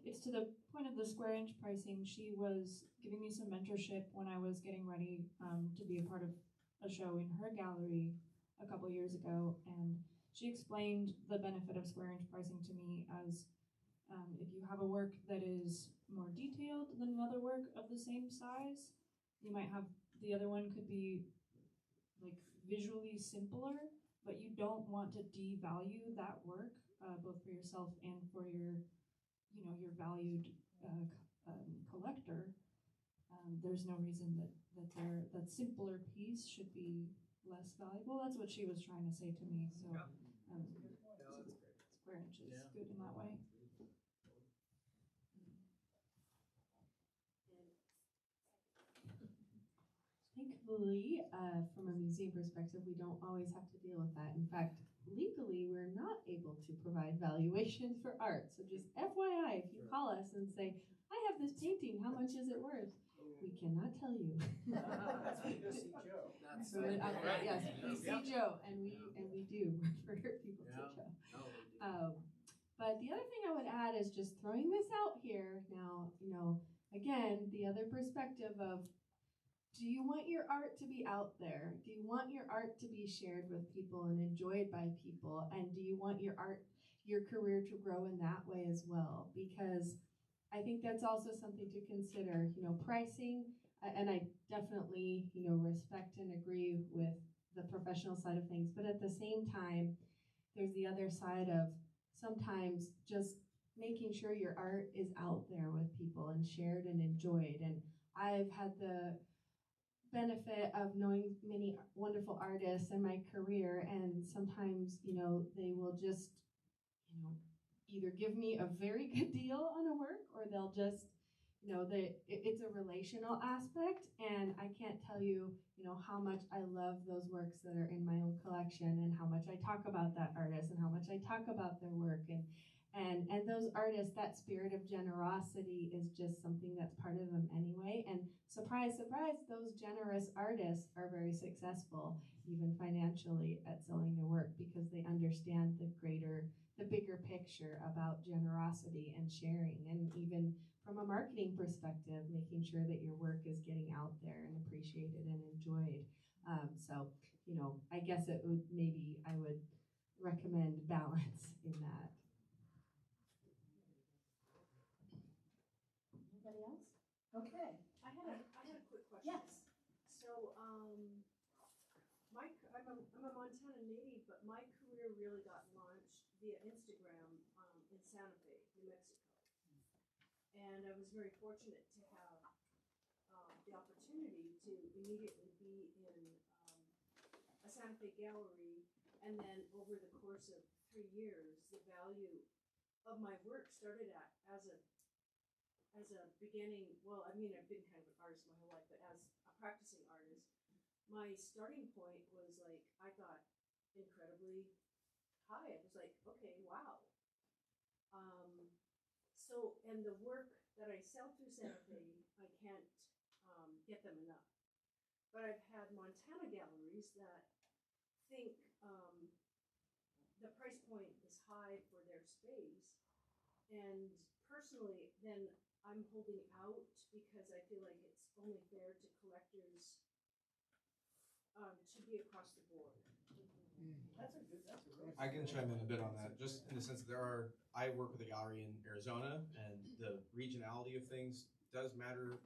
it's to the point of the square inch pricing. She was giving me some mentorship when I was getting ready to be a part of a show in her gallery a couple years ago, and she explained the benefit of square inch pricing to me as if you have a work that is more detailed than another work of the same size, you might have the other one could be like visually simpler, but you don't want to devalue that work both for yourself and for your valued collector. There's no reason that simpler piece should be less valuable. That's what she was trying to say to me. So square inch is good in that way. Thankfully, from a museum perspective, we don't always have to deal with that. In fact, legally, we're not able to provide valuations for art. So just FYI, if you call us and say, I have this painting, how much is it worth? We cannot tell you. That's when you go see Joe. That's So yes, please see Joe, and we do refer people to Yeah. Joe. No, they do. But the other thing I would add is just throwing this out here now, again, the other perspective of, do you want your art to be out there? Do you want your art to be shared with people and enjoyed by people? And do you want your career to grow in that way as well? Because I think that's also something to consider, pricing, and I definitely, respect and agree with the professional side of things. But at the same time, there's the other side of sometimes just making sure your art is out there with people and shared and enjoyed. And I've had the benefit of knowing many wonderful artists in my career, and sometimes, they will just, either give me a very good deal on a work, or they'll just, it's a relational aspect, and I can't tell you, how much I love those works that are in my own collection, and how much I talk about that artist, and how much I talk about their work, and those artists, that spirit of generosity is just something that's part of them anyway. And surprise, surprise, those generous artists are very successful, even financially, at selling their work, because they understand the bigger picture about generosity and sharing. And even from a marketing perspective, making sure that your work is getting out there and appreciated and enjoyed. So, I guess I would recommend balance in that. Anybody else? Okay. I had a quick question. Yes. So, I'm a Montana native, but my career really got launched via Instagram in Santa Fe, New Mexico. And I was very fortunate to have the opportunity to immediately be in a Santa Fe gallery, and then over the course of 3 years, the value of my work started as a beginning. Well, I mean, I've been kind of an artist my whole life, but as a practicing artist, my starting point was like, I got incredibly high. It was like, okay, wow. So, and the work that I sell through Santa Fe, I can't get them enough. But I've had Montana galleries that think the price point is high for their space. And personally, then I'm holding out because I feel like it's only fair to collectors to be across the board. That's a really. I can chime in a bit on that, just in the sense that I work with a gallery in Arizona, and the regionality of things does matter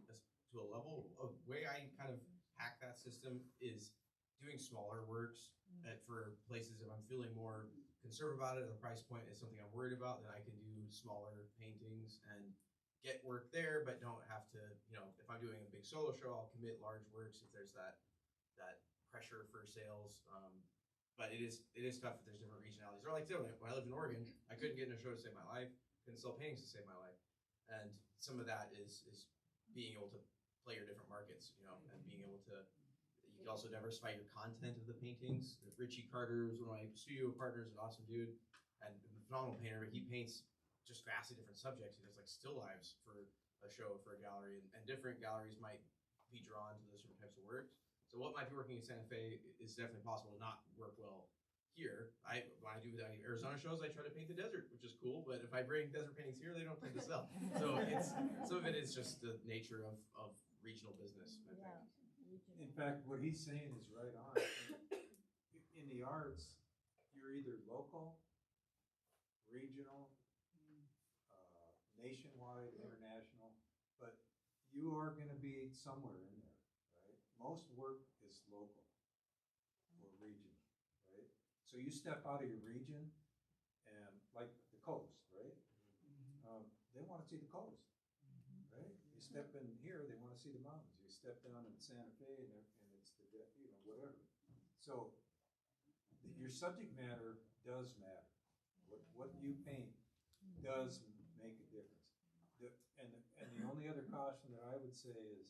to a level. A way I kind of hack that system is doing smaller works for places. If I'm feeling more conservative about it, the price point is something I'm worried about, then I can do smaller paintings and get work there, but don't have to, if I'm doing a big solo show, I'll commit large works if there's that pressure for sales. But it is tough if there's different regionalities. Or like when I lived in Oregon, I couldn't get in a show to save my life, couldn't sell paintings to save my life. And some of that is being able to play your different markets, and being able to, you can also diversify your content of the paintings. Richie Carter is one of my studio partners, an awesome dude, and a phenomenal painter, but he paints just vastly different subjects. He does like still lifes for a show, for a gallery, and different galleries might be drawn to those different types of works. So what might be working in Santa Fe is definitely possible to not work well here. When I do the Arizona shows, I try to paint the desert, which is cool, but if I bring desert paintings here, they don't tend to sell. So some of it is just the nature of regional business, I think. In fact, what he's saying is right on. In the arts, you're either local, regional, nationwide, international, but you are going to be somewhere in there, right? Most work is local or regional, right? So you step out of your region, and like the coast, right? They want to see the coast, right? You step in here, they want to see the mountains. You step down in Santa Fe, and it's the whatever. So your subject matter does matter. What you paint does make a difference. And the only other caution that I would say is,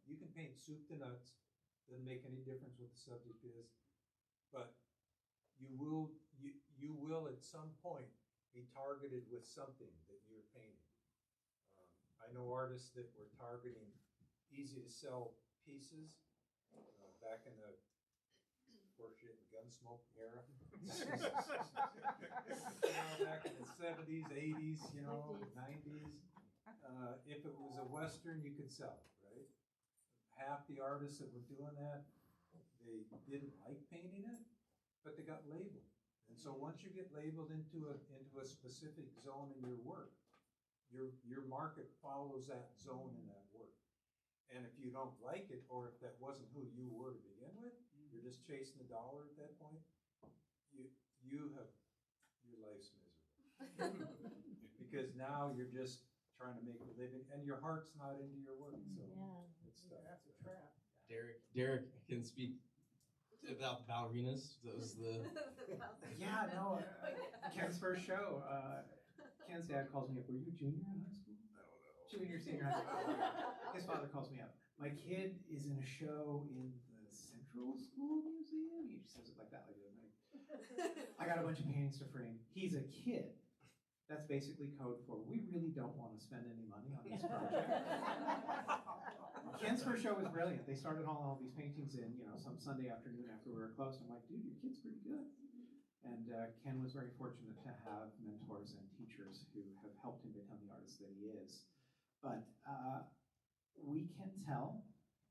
you can paint soup to nuts. Doesn't make any difference what the subject is, but you will at some point be targeted with something that you're painting. I know artists that were targeting easy to sell pieces back in the horseshit and Gunsmoke era. Back in the 70s, 80s, 90s. If it was a Western, you could sell it, right? Half the artists that were doing that, they didn't like painting it, but they got labeled. And so once you get labeled into a specific zone in your work, your market follows that zone in that work. And if you don't like it, or if that wasn't who you were to begin with, you're just chasing the dollar at that point, your life's miserable. Because now you're just trying to make a living and your heart's not into your work. So it's tough. That's a trap. Derek can speak about ballerinas. That was the Yeah, no. Ken's first show, Ken's dad calls me up. Were you a junior in high school? I don't know. Junior, senior high school. His father calls me up. My kid is in a show in the Central School Museum. He just says it like that, like I got a bunch of paintings to frame. He's a kid. That's basically code for we really don't want to spend any money on this project. Ken's first show was brilliant. They started hauling all these paintings in, some Sunday afternoon after we were closed. I'm like, dude, your kid's pretty good. And Ken was very fortunate to have mentors and teachers who have helped him become the artist that he is. But we can tell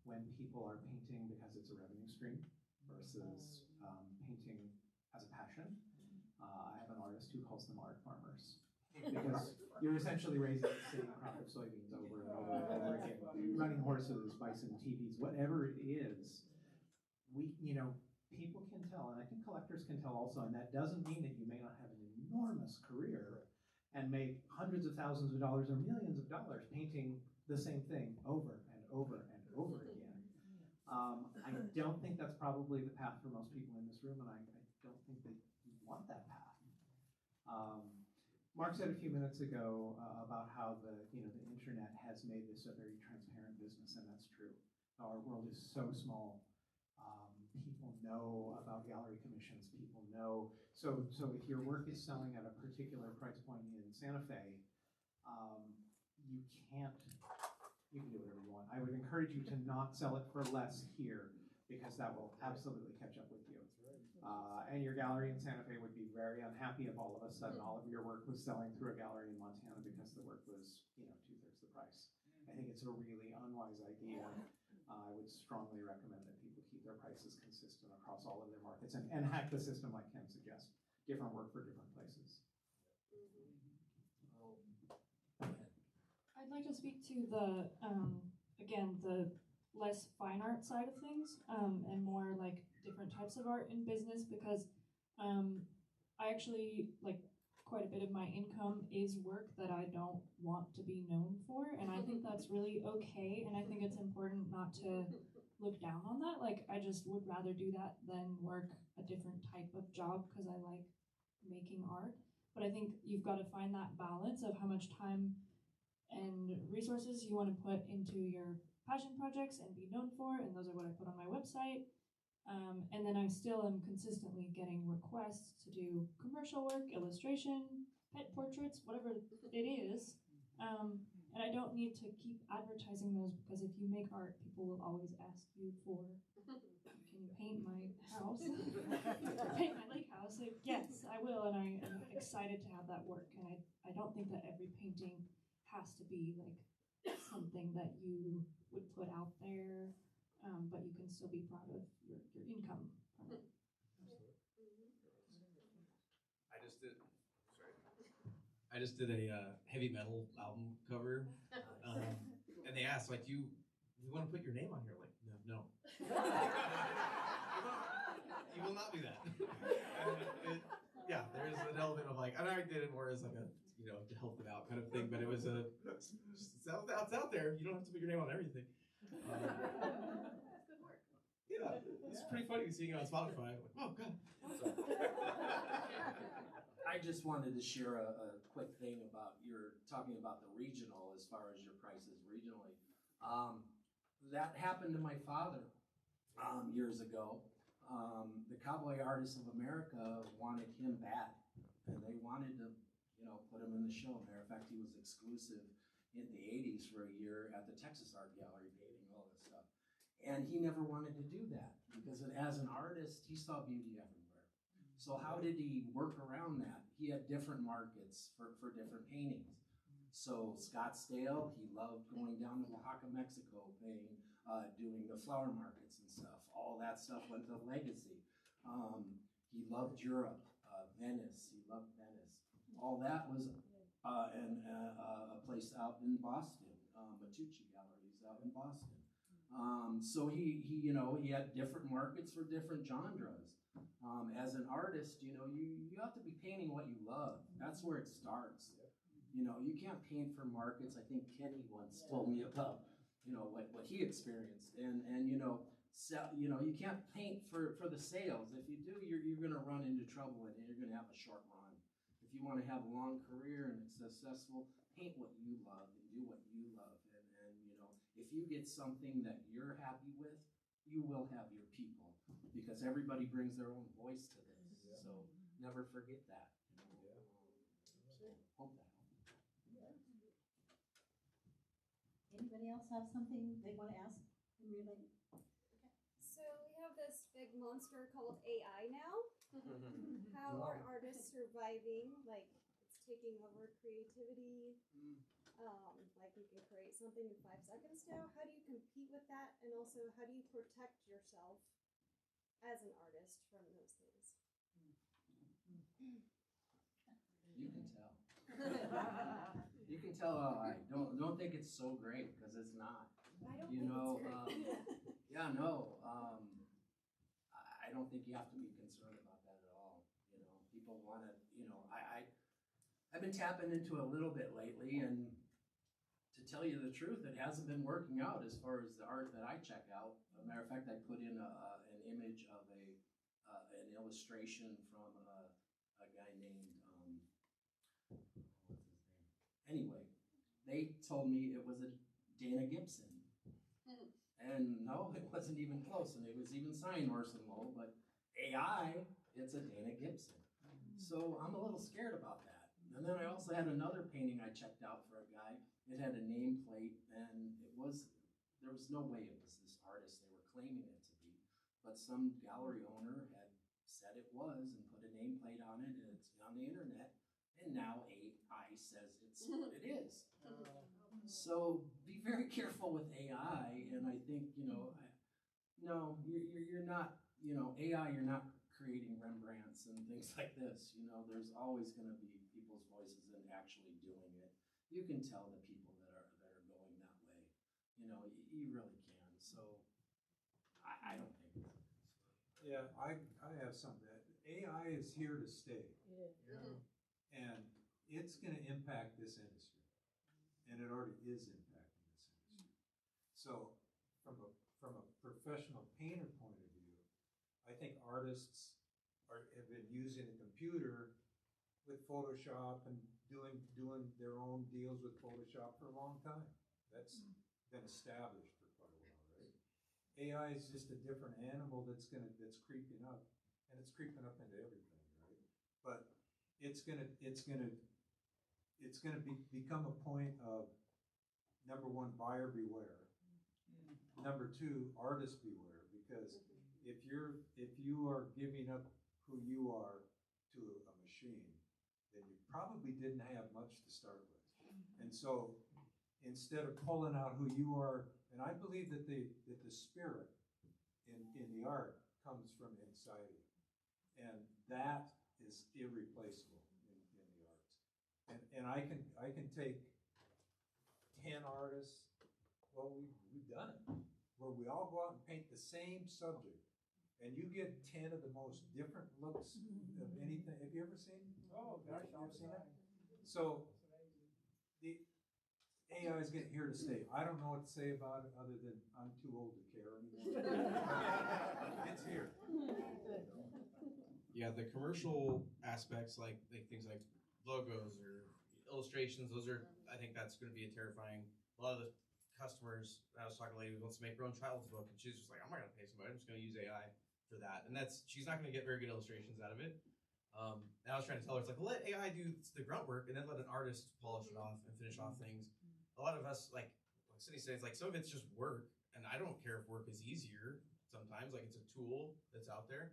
when people are painting because it's a revenue stream versus painting as a passion. I have an artist who calls them art farmers. Because you're essentially raising the same crop of soybeans over and over and over again, running horses, bison, TVs, whatever it is. People can tell, and I think collectors can tell also, and that doesn't mean that you may not have an enormous career and make hundreds of thousands of dollars or millions of dollars painting the same thing over and over and over again. I don't think that's probably the path for most people in this room, and I don't think that you want that path. Mark said a few minutes ago about how the internet has made this a very transparent business, and that's true. Our world is so small. People know about gallery commissions. People know. So if your work is selling at a particular price point in Santa Fe, you can do whatever you want. I would encourage you to not sell it for less here, because that will absolutely catch up with you. And your gallery in Santa Fe would be very unhappy if all of a sudden all of your work was selling through a gallery in Montana because the work was, 2/3 the price. I think it's a really unwise idea. I would strongly recommend that people keep their prices consistent across all of their markets and hack the system like Ken suggests. Different work for different places. I'd like to speak to the less fine art side of things, and more like different types of art in business, because I actually, quite a bit of my income is work that I don't want to be known for, and I think that's really okay, and I think it's important not to look down on that. I just would rather do that than work a different type of job because I like making art. But I think you've got to find that balance of how much time and resources you want to put into your passion projects and be known for, and those are what I put on my website. And then I still am consistently getting requests to do commercial work, illustration, pet portraits, whatever it is. And I don't need to keep advertising those, because if you make art, people will always ask you for, can you paint my house? Paint my lake house? Yes, I will, and I am excited to have that work. And I don't think that every painting has to be something that you would put out there, but you can still be proud of your income from it. I just did a heavy metal album cover, and they asked, you want to put your name on here? No. You will not do that. There's an element of and I did it more as to help them out kind of thing, but it was it's out there. You don't have to put your name on everything. That's good work. Yeah, it's pretty funny seeing it on Spotify. Oh god. I just wanted to share a quick thing about you're talking about the regional as far as your prices regionally. That happened to my father years ago. the Cowboy Artists of America wanted him bad, and they wanted to, put him in the show. Matter of fact, he was exclusive in the 80s for a year at the Texas Art Gallery painting all this stuff. And he never wanted to do that because as an artist, he saw beauty everywhere. So how did he work around that? He had different markets for different paintings. So Scottsdale, he loved going down to Oaxaca, Mexico, doing the flower markets and stuff. All that stuff went to Legacy. He loved Europe, Venice, he loved Venice. All that was a place out in Boston, Matucci Galleries out in Boston. So he had different markets for different genres. As an artist, you have to be painting what you love. That's where it starts. You can't paint for markets. I think Kenny once told me about, what he experienced. And you can't paint for the sales. If you do, you're going to run into trouble and you're going to have a short run. If you want to have a long career and it's successful, paint what you love and do what you love. And if you get something that you're happy with, you will have your people because everybody brings their own voice to this. Yeah. So never forget that. Hope that helps. Anybody else have something they want to ask and relate? So we have this big monster called AI now. How are artists surviving? Like, it's taking over creativity. Like, you can create something in 5 seconds now. How do you compete with that? And also, how do you protect yourself as an artist from those things? You can tell. You can tell. I don't think it's so great because it's not. I don't think it's great. Yeah, no. I don't think you have to be concerned about that at all. People want to. I've been tapping into a little bit lately, and to tell you the truth, it hasn't been working out as far as the art that I check out. As a matter of fact, I put in an image of an illustration from a guy named. What's his name? Anyway, they told me it was a Dana Gibson. And no, it wasn't even close, and it was even signed Orson Lowe, but AI, it's a Dana Gibson. So I'm a little scared about that. And then I also had another painting I checked out for a guy. It had a nameplate, and there was no way it was this artist they were claiming it to be. But some gallery owner had said it was and put a nameplate on it, and it's on the internet. And now AI says it's what it is. So be very careful with AI, and I think, no, you're not, AI, you're not creating Rembrandts and things like this. There's always going to be people's voices and actually doing it. You can tell the people that are going that way. You really can. So I don't think it's. Yeah, I have something. AI is here to stay. It is. Yeah. And it's going to impact this industry. And it already is impacting this industry. So from a professional painter point of view, I think artists have been using a computer with Photoshop and doing their own deals with Photoshop for a long time. That's been established for quite a while, right? AI is just a different animal that's creeping up, and it's creeping up into everything, right? But it's gonna become a point of, number one, buyer beware. Number two, artist beware, because if you are giving up who you are to a machine, then you probably didn't have much to start with. And so instead of pulling out who you are, and I believe that the spirit in the art comes from inside of you. And that is irreplaceable in the arts. And I can take 10 artists, well, we've done it, where we all go out and paint the same subject, and you get 10 of the most different looks of anything. Have you ever seen? Oh, gosh, you ever seen that? So the AI is here to stay. I don't know what to say about it other than I'm too old to care anymore. It's here. Yeah, the commercial aspects, like things like logos or illustrations, I think that's going to be terrifying. A lot of the customers, I was talking to a lady who wants to make her own child's book, and she's just like, I'm not going to pay somebody, I'm just going to use AI for that. And she's not going to get very good illustrations out of it. And I was trying to tell her, it's like, well, let AI do the grunt work and then let an artist polish it off and finish off things. A lot of us, like Cindy says, like some of it's just work, and I don't care if work is easier sometimes, like it's a tool that's out there.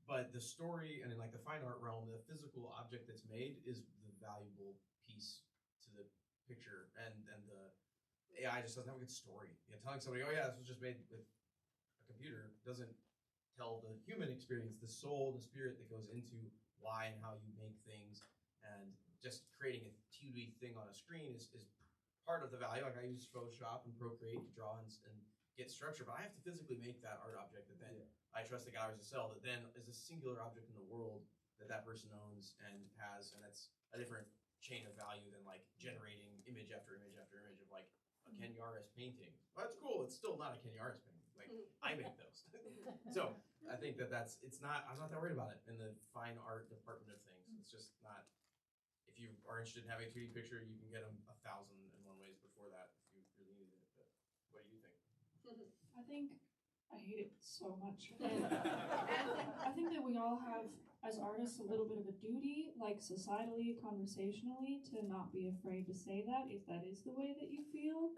But the story and in like the fine art realm, the physical object that's made is the valuable piece to the picture, and the AI just doesn't have a good story. You know, telling somebody, oh yeah, this was just made with a computer doesn't tell the human experience, the soul, the spirit that goes into why and how you make things, and just creating a 2D thing on a screen is part of the value. Like I use Photoshop and Procreate to draw and get structure, but I have to physically make that art object that then I trust the galleries to sell, that then is a singular object in the world that person owns and has, and that's a different chain of value than like generating image after image after image of like a Ken Yarus painting. Well, that's cool. It's still not a Ken Yarus painting. Like I make those. So I think I'm not that worried about it in the fine art department of things. It's just not, if you are interested in having a 2D picture, you can get them 1,001 ways before that if you really needed it. But what do you think? I think I hate it so much. And I think that we all have, as artists, a little bit of a duty, like societally, conversationally, to not be afraid to say that if that is the way that you feel.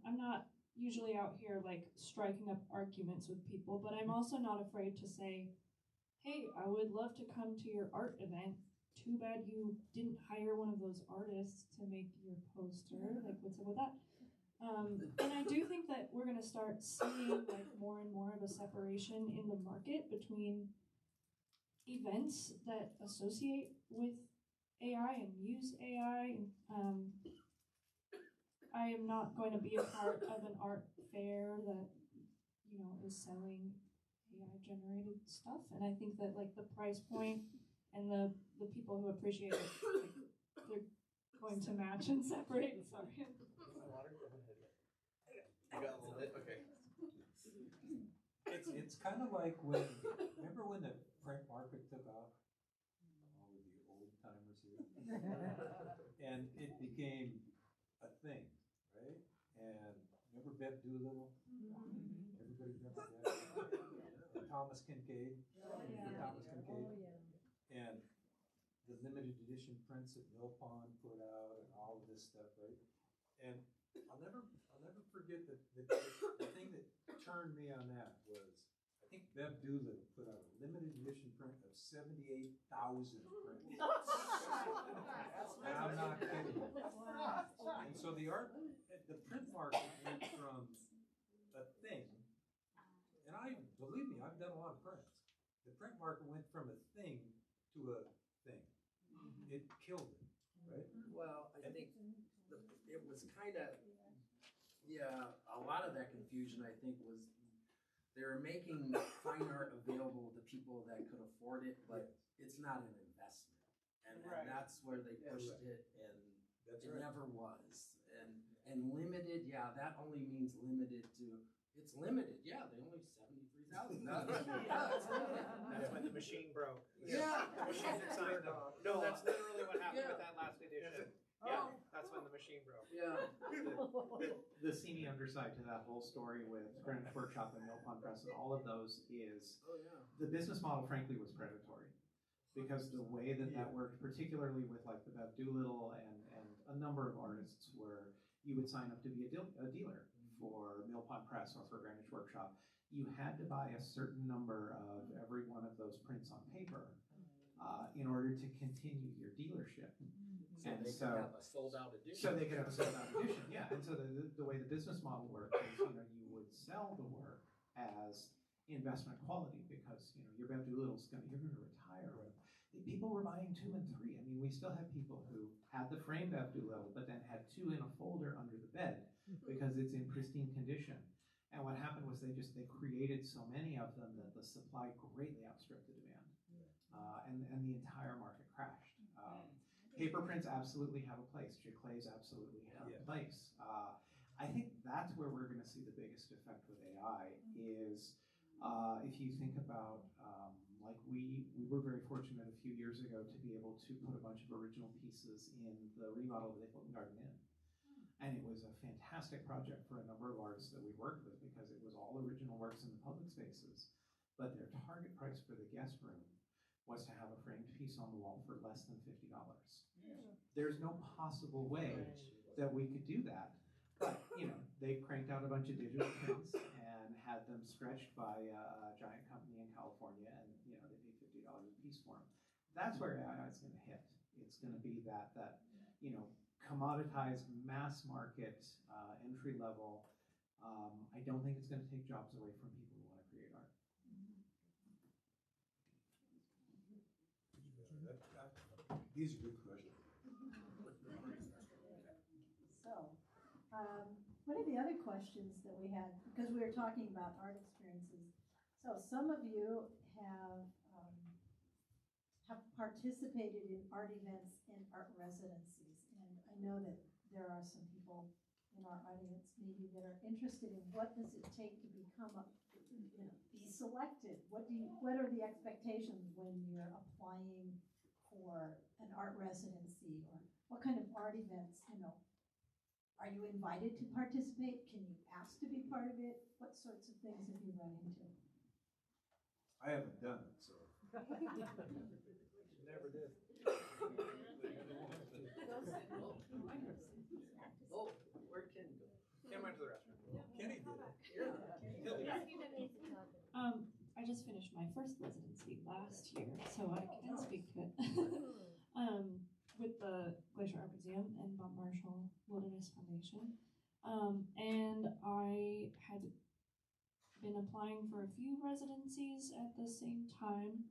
I'm not usually out here like striking up arguments with people, but I'm also not afraid to say, hey, I would love to come to your art event. Too bad you didn't hire one of those artists to make your poster. Like, what's up with that? And I do think that we're going to start seeing like more and more of a separation in the market between events that associate with AI and use AI. I am not going to be a part of an art fair that, you know, is selling AI generated stuff. And I think that like the price point and the people who appreciate it, like, they're going to match and separate. Sorry. You got a little bit? Okay. It's kind of like remember when the print market took off? All of the old timers here. And it became a thing, right? And remember Bev Doolittle? Everybody remember that? Thomas Kincaid? Thomas Kincaid? And the limited edition prints that Mill Pond put out and all of this stuff, right? And I'll never forget that the thing that turned me on that was, I think Bev Doolittle put out a limited edition print of 78,000 prints. And I'm not kidding. And so the print market went from a thing, and believe me, I've done a lot of prints. The print market went from a thing to a thing. It killed it, right? Well, I think it was kind of, a lot of that confusion, I think, was they were making fine art available to people that could afford it, but it's not an investment. And that's where they pushed it, and it never was. And limited, that only means limited to, it's limited, they only 73,000. That's when the machine broke. Yeah. The machine that signed them. No, that's literally what happened with that last edition. Yeah, that's when the machine broke. Yeah. The seamy underside to that whole story with Greenwich Workshop and Mill Pond Press and all of those is the business model, frankly, was predatory. Because the way that worked, particularly with like the Bev Doolittle and a number of artists, where you would sign up to be a dealer for Mill Pond Press or for Greenwich Workshop. You had to buy a certain number of every one of those prints on paper in order to continue your dealership. So they could have a sold-out edition. So they could have a sold-out edition, yeah. And so the way the business model worked is, you would sell the work as investment quality because, your Bev Doolittle's you're going to retire. People were buying 2 and 3. I mean, we still have people who had the frame Bev Doolittle, but then had 2 in a folder under the bed because it's in pristine condition. And what happened was they created so many of them that the supply greatly outstripped the demand, and the entire market crashed. Paper prints absolutely have a place. Giclées absolutely have a place. I think that's where we're going to see the biggest effect with AI is if you think about like we were very fortunate a few years ago to be able to put a bunch of original pieces in the remodel of the Hilton Garden Inn. And it was a fantastic project for a number of artists that we worked with because it was all original works in the public spaces. but their target price for the guest room was to have a framed piece on the wall for less than $50. There's no possible way that we could do that. But, they cranked out a bunch of digital prints and had them stretched by a giant company in California, and, they paid $50 a piece for them. That's where AI is going to hit. It's going to be that commoditized mass market, entry level. I don't think it's going to take jobs away from people who want to create art. These are good questions. So, one of the other questions that we had, because we were talking about art experiences, so some of you have participated in art events and art residencies, and I know that there are some people in our audience maybe that are interested in what does it take to become be selected? What are the expectations when you're applying for an art residency, or what kind of art events, are you invited to participate? Can you ask to be part of it? What sorts of things have you run into? I haven't done it, so. Never did. Oh, where'd Ken go? Ken went to the restroom. Kenny did it. I just finished my first residency last year, so I can speak to it. With the Glacier Art Museum and Bob Marshall Wilderness Foundation. And I had been applying for a few residencies at the same time,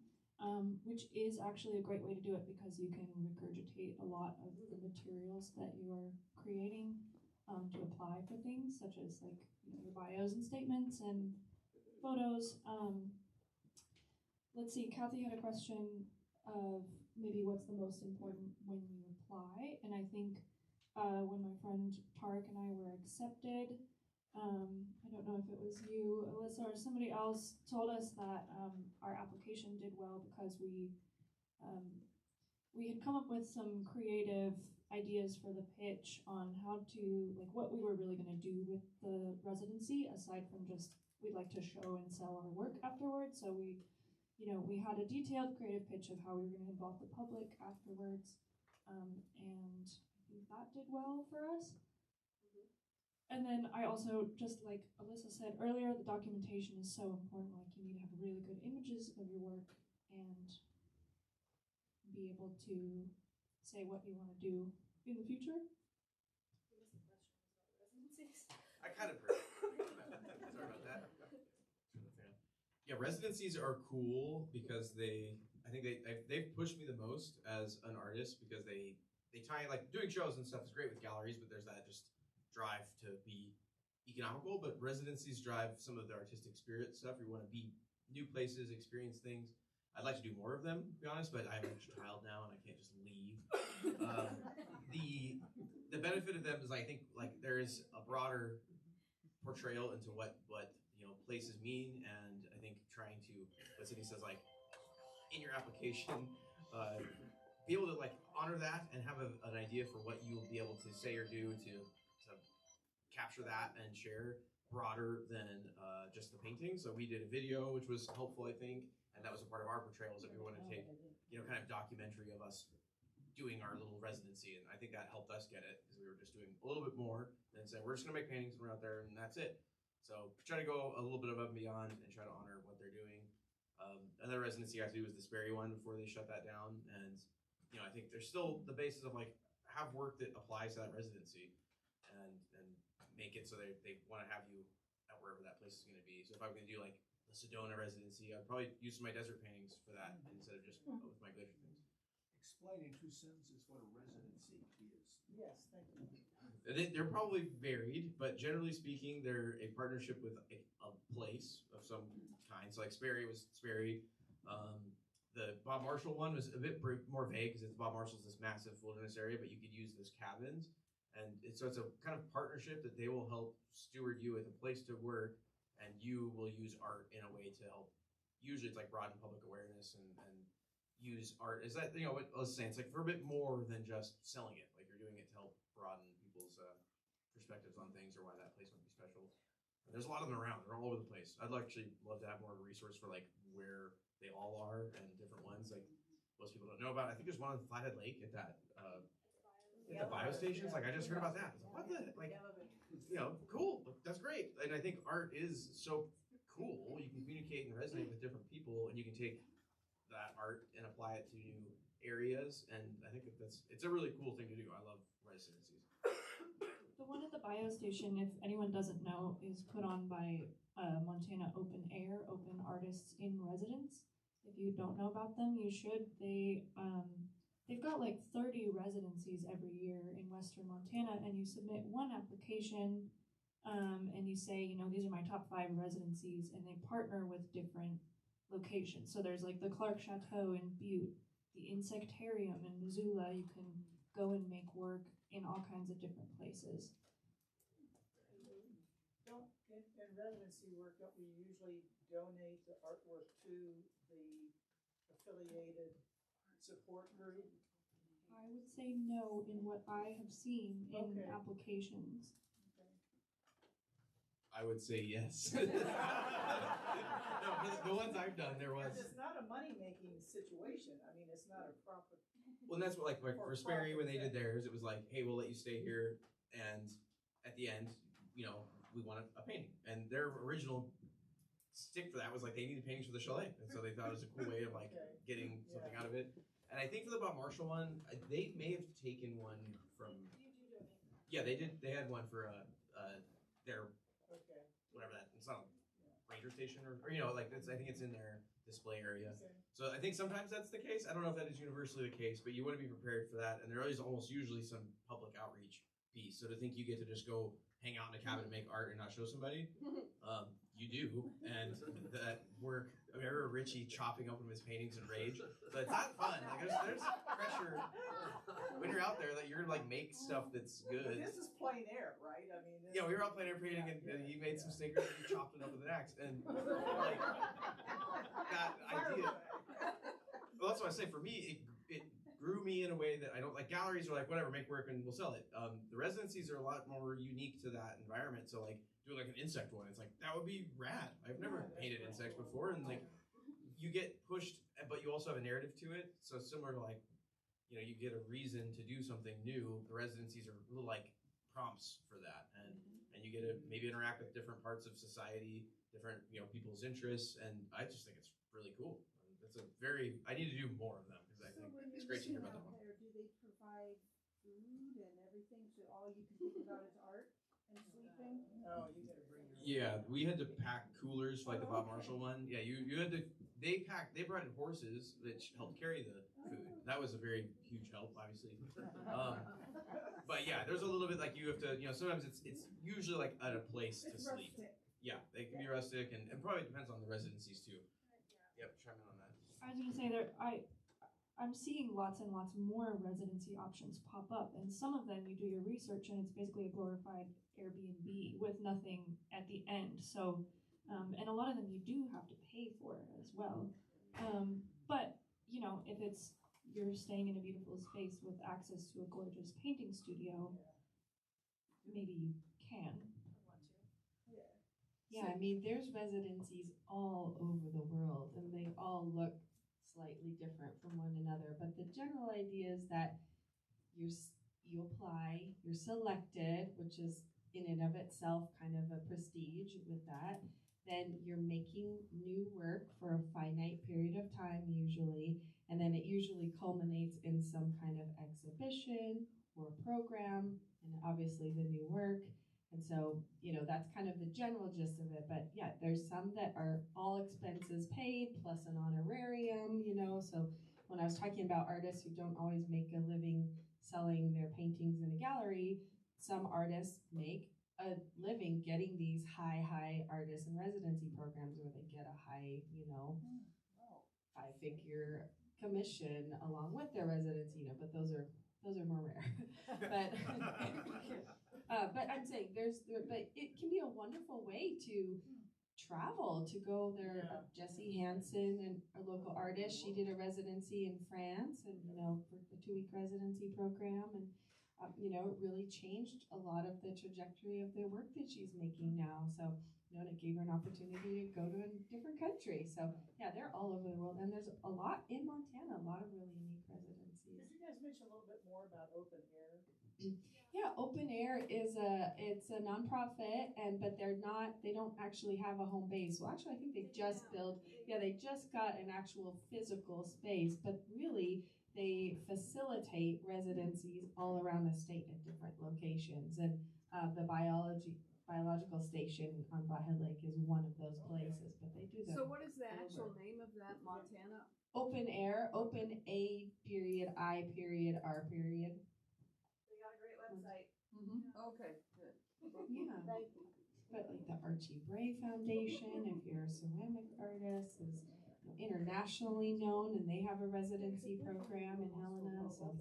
which is actually a great way to do it because you can regurgitate a lot of the materials that you are creating to apply for things, such as your bios and statements and photos. Let's see, Kathy had a question of maybe what's the most important when you apply, and I think when my friend Tarek and I were accepted, I don't know if it was you, Alyssa, or somebody else told us that our application did well because we had come up with some creative ideas for the pitch on how to, what we were really going to do with the residency, aside from just we'd like to show and sell our work afterwards. So we had a detailed creative pitch of how we were going to involve the public afterwards, and I think that did well for us. And then I also, just like Alyssa said earlier, the documentation is so important. You need to have really good images of your work and be able to say what you want to do in the future. I kind of heard. Sorry about that. Yeah, residencies are cool because I think they've pushed me the most as an artist because they tie, doing shows and stuff is great with galleries, but there's that just drive to be economical. But residencies drive some of the artistic spirit stuff. You want to be new places, experience things. I'd like to do more of them, to be honest, but I have a child now and I can't just leave. The benefit of them is I think there is a broader portrayal into what places mean, and I think trying to, what Sydney says, in your application, be able to honor that and have an idea for what you will be able to say or do to capture that and share broader than just the painting. So we did a video, which was helpful, I think, and that was a part of our portrayals that we wanted to take, kind of documentary of us doing our little residency, and I think that helped us get it because we were just doing a little bit more than saying we're just gonna make paintings and we're out there and that's it. So try to go a little bit above and beyond and try to honor what they're doing. Another residency I had to do was the Sperry one before they shut that down, and I think there's still the basis of have work that applies to that residency, and make it so they want to have you at wherever that place is going to be. So if I'm going to do the Sedona residency, I'd probably use some of my desert paintings for that instead of just with my glacier things. Explain in 2 sentences what a residency is. Yes, thank you. They're probably varied, but generally speaking, they're a partnership with a place of some kind. So Sperry was Sperry. The Bob Marshall one was a bit more vague because it's Bob Marshall's this massive wilderness area, but you could use this cabins. And so it's a kind of partnership that they will help steward you with a place to work, and you will use art in a way to help. Usually it's broaden public awareness and use art. Is that, what I was saying, it's for a bit more than just selling it. You're doing it to help broaden people's perspectives on things or why that place might be special. There's a lot of them around. They're all over the place. I'd actually love to have more of a resource for like where they all are and different ones like most people don't know about. I think there's one on Flathead Lake at that at the bio stations. Like I just heard about that. I was like, what the like, you know, cool. That's great. And I think art is so cool. You can communicate and resonate with different people, and you can take that art and apply it to new areas. And I think it's a really cool thing to do. I love residencies. The one at the bio station, if anyone doesn't know, is put on by Montana Open Air, Open Artists in Residence. If you don't know about them, you should. They've got like 30 residencies every year in Western Montana, and you submit one application, and you say, you know, these are my top 5 residencies, and they partner with different locations. So there's like the Clark Chateau in Butte, the Insectarium in Missoula. You can go and make work in all kinds of different places. In residency work, don't we usually donate the artwork to the affiliated support group? I would say no in what I have seen in applications. I would say yes. No, the ones I've done, there was. It's not a money-making situation. I mean, it's not a profit. Well, and that's what, like for Sperry, when they did theirs, it was like, hey, we'll let you stay here, and at the end, you know, we want a painting. And their original stick for that was like they needed paintings for the chalet, and so they thought it was a cool way of like getting something out of it. And I think for the Bob Marshall one, they may have taken one from. Yeah, they did. They had one for their whatever that. It's not a ranger station or you know like it's. I think it's in their display area. So I think sometimes that's the case. I don't know if that is universally the case, but you want to be prepared for that. And there is almost usually some public outreach piece. So to think you get to just go hang out in a cabin and make art and not show somebody, you do. And that work, I mean, I remember Richie chopping open his paintings in rage. So it's not fun. Like there's pressure when you're out there that you're gonna like make stuff that's good. But this is plein air, right? I mean, yeah, we were out plein air painting and he made some stickers and he chopped it up with an axe. And like that idea. Well, that's what I say. For me, it grew me in a way that I don't like. Galleries are like, whatever, make work and we'll sell it. The residencies are a lot more unique to that environment. So like doing like an insect one, it's like, that would be rad. I've never painted insects before. And like, you get pushed, but you also have a narrative to it. So similar to like, you know, you get a reason to do something new. The residencies are little like prompts for that. And you get to maybe interact with different parts of society, different, you know, people's interests. And I just think it's really cool. I need to do more of them because I think it's great to hear about that one. Do they provide food and everything so all you can think about is art and sleeping? Oh, you gotta bring your Yeah, we had to pack coolers for like the Bob Marshall one. Yeah, you had to, they brought in horses that helped carry the food. That was a very huge help, obviously. But yeah, there's a little bit like you have to, you know, sometimes it's usually like at a place to sleep. Yeah, they can be rustic and probably depends on the residencies too. Yep, chime in on that. I was gonna say I'm seeing lots and lots more residency options pop up, and some of them you do your research and it's basically a glorified Airbnb with nothing at the end. So, and a lot of them you do have to pay for as well. But you know, if you're staying in a beautiful space with access to a gorgeous painting studio, maybe you can. Yeah, I mean, there's residencies all over the world, and they all look slightly different from one another. But the general idea is that you apply, you're selected, which is in and of itself kind of a prestige with that. Then you're making new work for a finite period of time usually, and then it usually culminates in some kind of exhibition or program, and obviously the new work. And so, you know, that's kind of the general gist of it. But yeah, there's some that are all expenses paid plus an honorarium, you know. So when I was talking about artists who don't always make a living selling their paintings in a gallery, some artists make a living getting these high artist and residency programs where they get a high, you know, 5-figure commission along with their residency, you know, but those are more rare. But I'm saying but it can be a wonderful way to travel, to go there. Jessie Hansen, and a local artist, she did a residency in France, and you know, for a 2-week residency program, and you know, it really changed a lot of the trajectory of the work that she's making now. So and it gave her an opportunity to go to a different country. So yeah, they're all over the world, and there's a lot in Montana, a lot of really unique residencies. Could you guys mention a little bit more about Open Air? Yeah, Open Air is it's a nonprofit, but they don't actually have a home base. Well, actually, I think they just got an actual physical space, but really they facilitate residencies all around the state at different locations. And the biological station on Baja Lake is one of those places, but they do that. So what is the actual name of that, Montana? Open Air, open A period, I period, R period. They got a great website. Okay, good. Yeah. Thank you. But like the Archie Bray Foundation, if you're a ceramic artist, is internationally known, and they have a residency program in Helena. So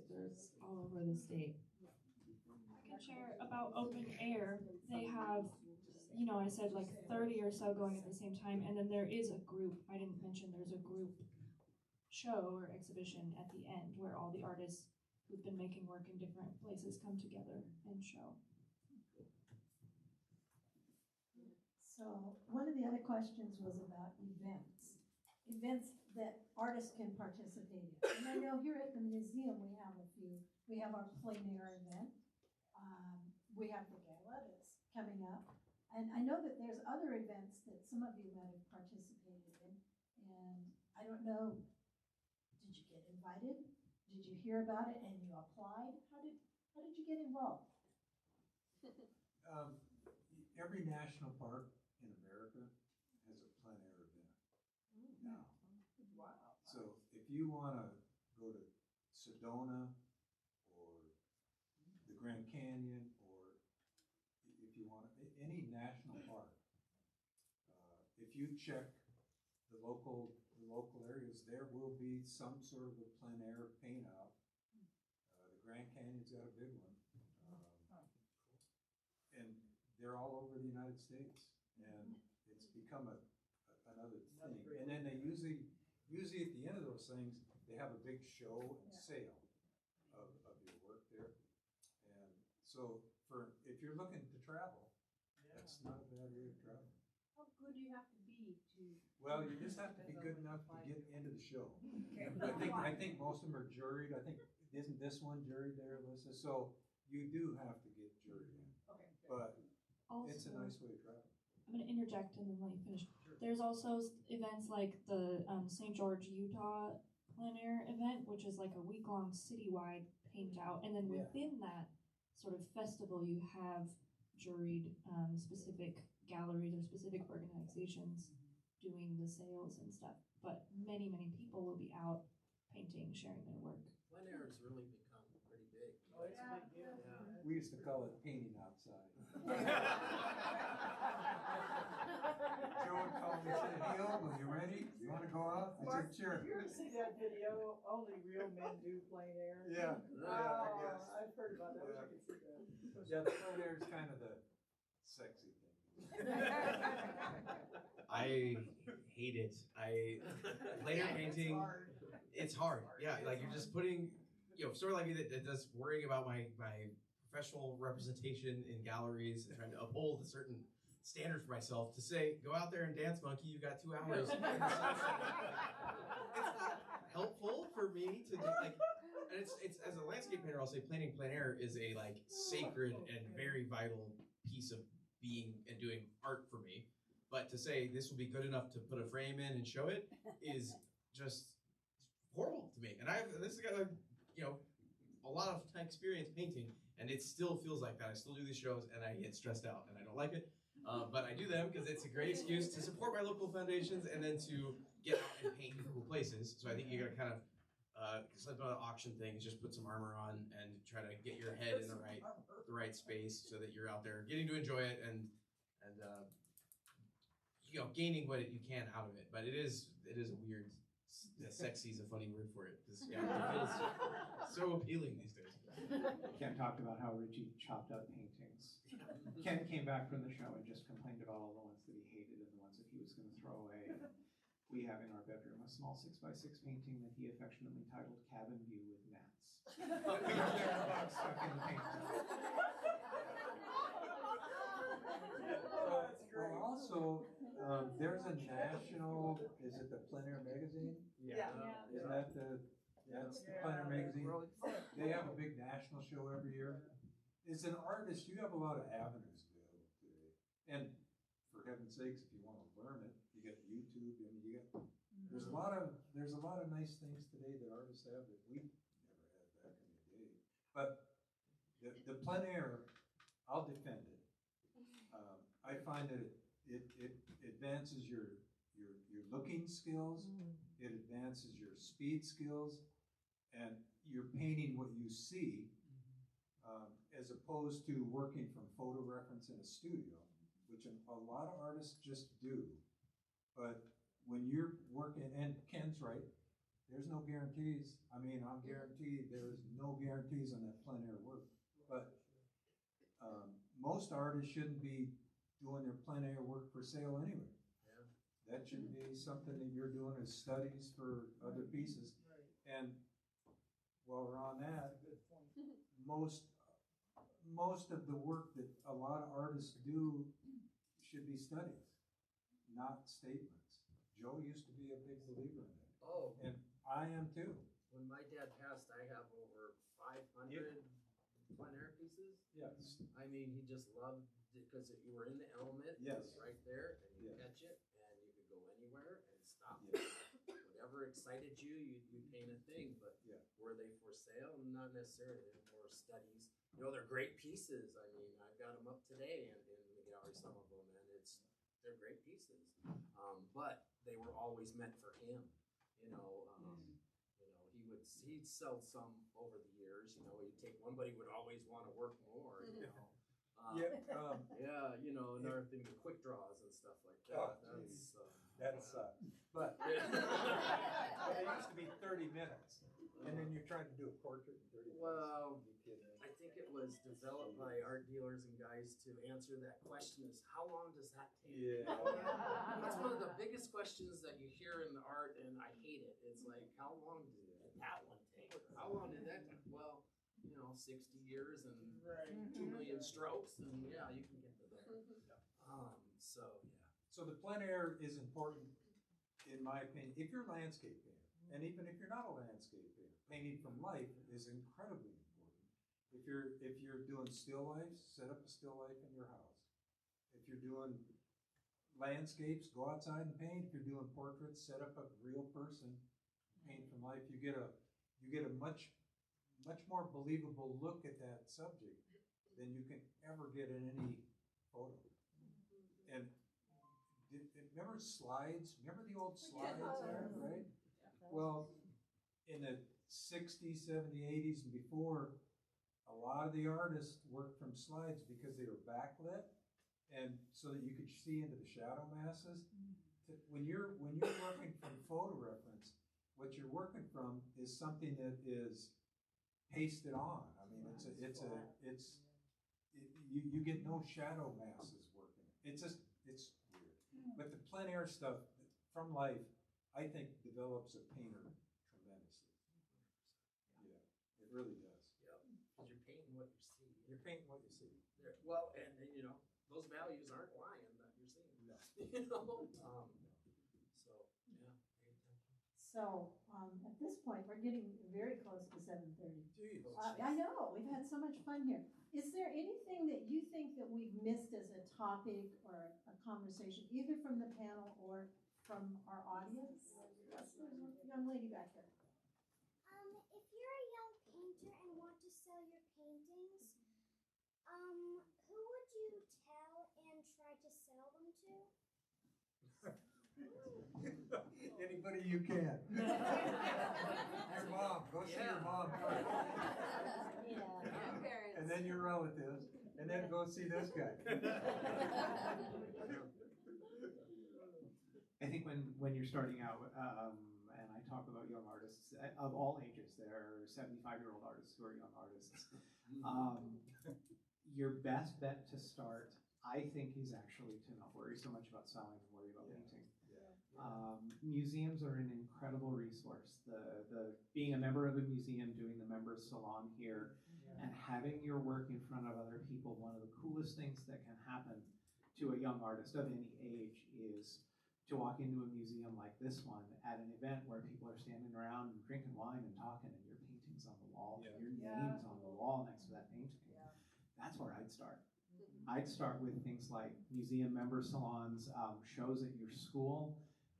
there's all over the state. I can share about Open Air. They have, I said like 30 or so going at the same time, and then there is a group, I didn't mention there's a group show or exhibition at the end where all the artists who've been making work in different places come together and show. So one of the other questions was about events that artists can participate in. And I know here at the museum we have a few. We have our plein air event. We have the gala that's coming up. And I know that there's other events that some of you might have participated in. And I don't know, did you get invited? Did you hear about it and you applied? How did you get involved? Every national park in America has a plein air event now. Wow. So if you want to go to Sedona or the Grand Canyon, or if you want any national park, if you check the local areas, there will be some sort of a plein air paint out. The Grand Canyon's got a big one. And they're all over the United States, and it's become another thing. And then they usually at the end of those things, they have a big show and sale of your work there. And so if you're looking to travel, that's not a bad way to travel. How good do you have to be to? Well, you just have to be good enough to get into the show. Okay. I think most of them are juried. I think, isn't this one juried there, Alyssa? So you do have to get juried in. Okay. But Also, it's a nice way to travel. I'm going to interject and then let you finish. There's also events like the St. George, Utah plein air event, which is like a week-long citywide paint out. And then within that sort of festival, you have juried specific galleries or specific organizations doing the sales and stuff. But many, many people will be out painting, sharing their work. Plein air has really become pretty big. Oh, it's a big deal. Yeah. We used to call it painting outside. Joe would call me and say, "Hey, Ogle, you ready? You want to go out?" I Mark, said, "Sure." you ever see that video, Only Real Men Do Plein Air? Yeah, I guess. I've heard about that. I wish I could see that. Yeah, the plein air is kind of the sexy thing. I hate it. Plein air painting. It's hard. Yeah, like you're just putting, sort of like me that's worrying about my professional representation in galleries and trying to uphold a certain standard for myself to say, go out there and dance, monkey. You got 2 hours. It's not helpful for me to do, and it's as a landscape painter, I'll say plein air is a sacred and very vital piece of being and doing art for me. But to say this will be good enough to put a frame in and show it is just horrible to me. And this has got a lot of experience painting, and it still feels like that. I still do these shows, and I get stressed out, and I don't like it. But I do them because it's a great excuse to support my local foundations and then to get out and paint in cool places. So I think you got to kind of, something about an auction thing is just put some armor on and try to get your head in the right space so that you're out there getting to enjoy it and gaining what you can out of it. But it is a weird. Sexy is a funny word for it because it feels so appealing these days. Ken talked about how Richie chopped up paintings. Ken came back from the show and just complained about all the ones that he hated and the ones that he was going to throw away. And we have in our bedroom a small 6x6 painting that he affectionately titled Cabin View with Gnats. They're a box stuck in the painting. Oh, that's great. Well, also, there's a national, is it the Plein Air magazine? Yeah. Isn't that that's the Plein Air magazine? They have a big national show every year. As an artist, you have a lot of avenues available today. And for heaven's sakes, if you want to learn it, you got YouTube, I mean, there's a lot of nice things today that artists have that we never had back in the day. But the plein air, I'll defend it. I find that it advances your looking skills, it advances your speed skills, and you're painting what you see, as opposed to working from photo reference in a studio, which a lot of artists just do. But when you're working, and Ken's right, there's no guarantees. I mean, I'm guaranteed there's no guarantees on that plein air work. But most artists shouldn't be doing their plein air work for sale anyway. Yeah. That should be something that you're doing as studies for other pieces. Right. And while we're on that, Good point. most of the work that a lot of artists do should be studies, not statements. Joe used to be a big believer in that. Oh, And I am too. when my dad passed, I have over 500 plein air pieces. Yes. I mean, he just loved it because you were in the element. It was Yes. right there, and you Yes. catch it, and you could go anywhere and stop. Yeah. Whatever excited you, you paint a thing. But Yeah. were they for sale? Not necessarily. They're more studies. You know, they're great pieces. I mean, I've got them up today in the gallery, some of them, and they're great pieces. But they were always meant for him. You know, he'd sell some over the years. You know, he'd take one, but he would always want to work more. You know. Yeah. You know, another thing, the quick draws and stuff like Oh, that. But it used to be 30 minutes, and then you're trying to do a portrait in 30 minutes. Well, You kidding? I think it was developed by art dealers and guys to answer that question: is how long does that take? Yeah. That's one of the biggest questions that you hear in the art, and I hate it. It's like, how long did that one take? Or how long did that take? Well, 60 years and Right. 2 million strokes, and yeah, you can get to there. So the plein air is important, in my opinion, if you're a landscape painter, and even if you're not a landscape painter, painting from life is incredibly important. If you're doing still lifes, set up a still life in your house. If you're doing landscapes, go outside and paint. If you're doing portraits, set up a real person, paint from life. You get a much more believable look at that subject than you can ever get in any photo. And remember slides? Remember the old slides there, right? Well, in the 60s, 70s, 80s, and before, a lot of the artists worked from slides because they were backlit, and so that you could see into the shadow masses. When you're working from photo reference, what you're working from is something that is pasted on. I mean, you get no shadow masses working. It's weird. But the plein air stuff from life, I think, develops a painter tremendously. Yeah, it really does. Yeah, because you're painting what you see. You're painting what you see. Well, and those values aren't lying that you're seeing. No. So, at this point, we're getting very close to 7:30. Geez. I know, we've had so much fun here. Is there anything that you think that we've missed as a topic or a conversation, either from the panel or from our audience? Yes, there's one young lady back there. If you're a young painter and want to sell your paintings, who would you tell and try to sell them to? Anybody you can. Your mom, go see your mom first. Grandparents. And then your relatives, and then go see this guy. I think when you're starting out, and I talk about young artists of all ages, there are 75-year-old artists who are young artists. Your best bet to start, I think, is actually to not worry so much about selling and worry about painting. Museums are an incredible resource. The being a member of a museum, doing the members salon here, and having your work in front of other people, one of the coolest things that can happen to a young artist of any age is to walk into a museum like this one at an event where people are standing around and drinking wine and talking, and your painting's on the wall, and your name's on the wall next to that painting. That's where I'd start. I'd start with things like museum member salons, shows at your school.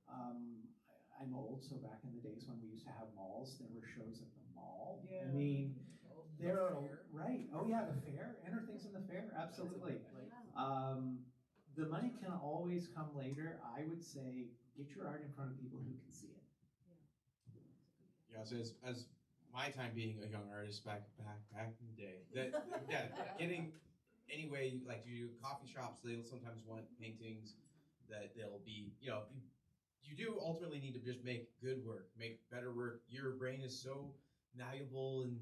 I'm old, so back in the days when we used to have malls, there were shows at the mall. I mean, there are, right, oh yeah, the fair, enter things in the fair, absolutely. The money can always come later. I would say get your art in front of people who can see it. Yeah, so as my time being a young artist back in the day, getting any way, like you do coffee shops, they'll sometimes want paintings that they'll be, you do ultimately need to just make good work, make better work. Your brain is so malleable and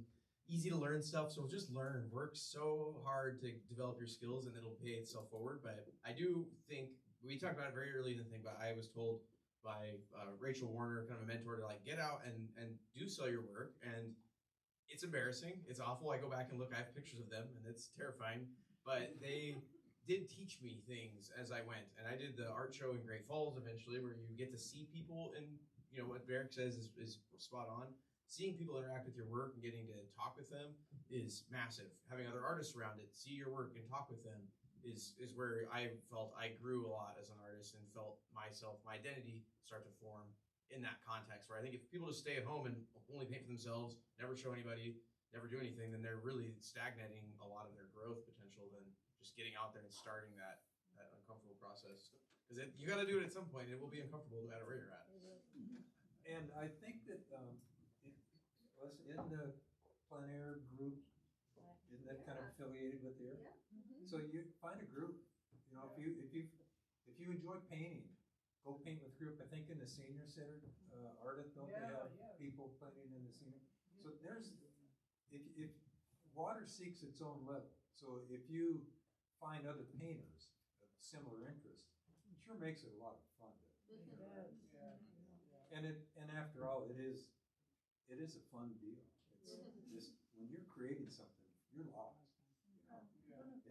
easy to learn stuff, so just learn. Work so hard to develop your skills and it'll pay itself forward. But I do think, we talked about it very early in the thing, but I was told by Rachel Warner, kind of a mentor, to like get out and do sell your work. And it's embarrassing, it's awful. I go back and look, I have pictures of them and it's terrifying, but they did teach me things as I went. And I did the art show in Great Falls eventually, where you get to see people, and what Derek says is spot on. Seeing people interact with your work and getting to talk with them is massive. Having other artists around it, see your work and talk with them is where I felt I grew a lot as an artist and felt myself, my identity start to form in that context, where I think if people just stay at home and only paint for themselves, never show anybody, never do anything, then they're really stagnating a lot of their growth potential than just getting out there and starting that uncomfortable process. Because you got to do it at some point. It will be uncomfortable no matter where you're at. And I think that in the plein air group, isn't that kind of affiliated with there? So you find a group. If you enjoy painting, go paint with a group. I think in the senior center, Ardith, don't they have people painting in the senior? So if water seeks its own level. So if you find other painters of similar interest, it sure makes it a lot of fun. And after all, it is a fun deal. It's just when you're creating something, you're lost.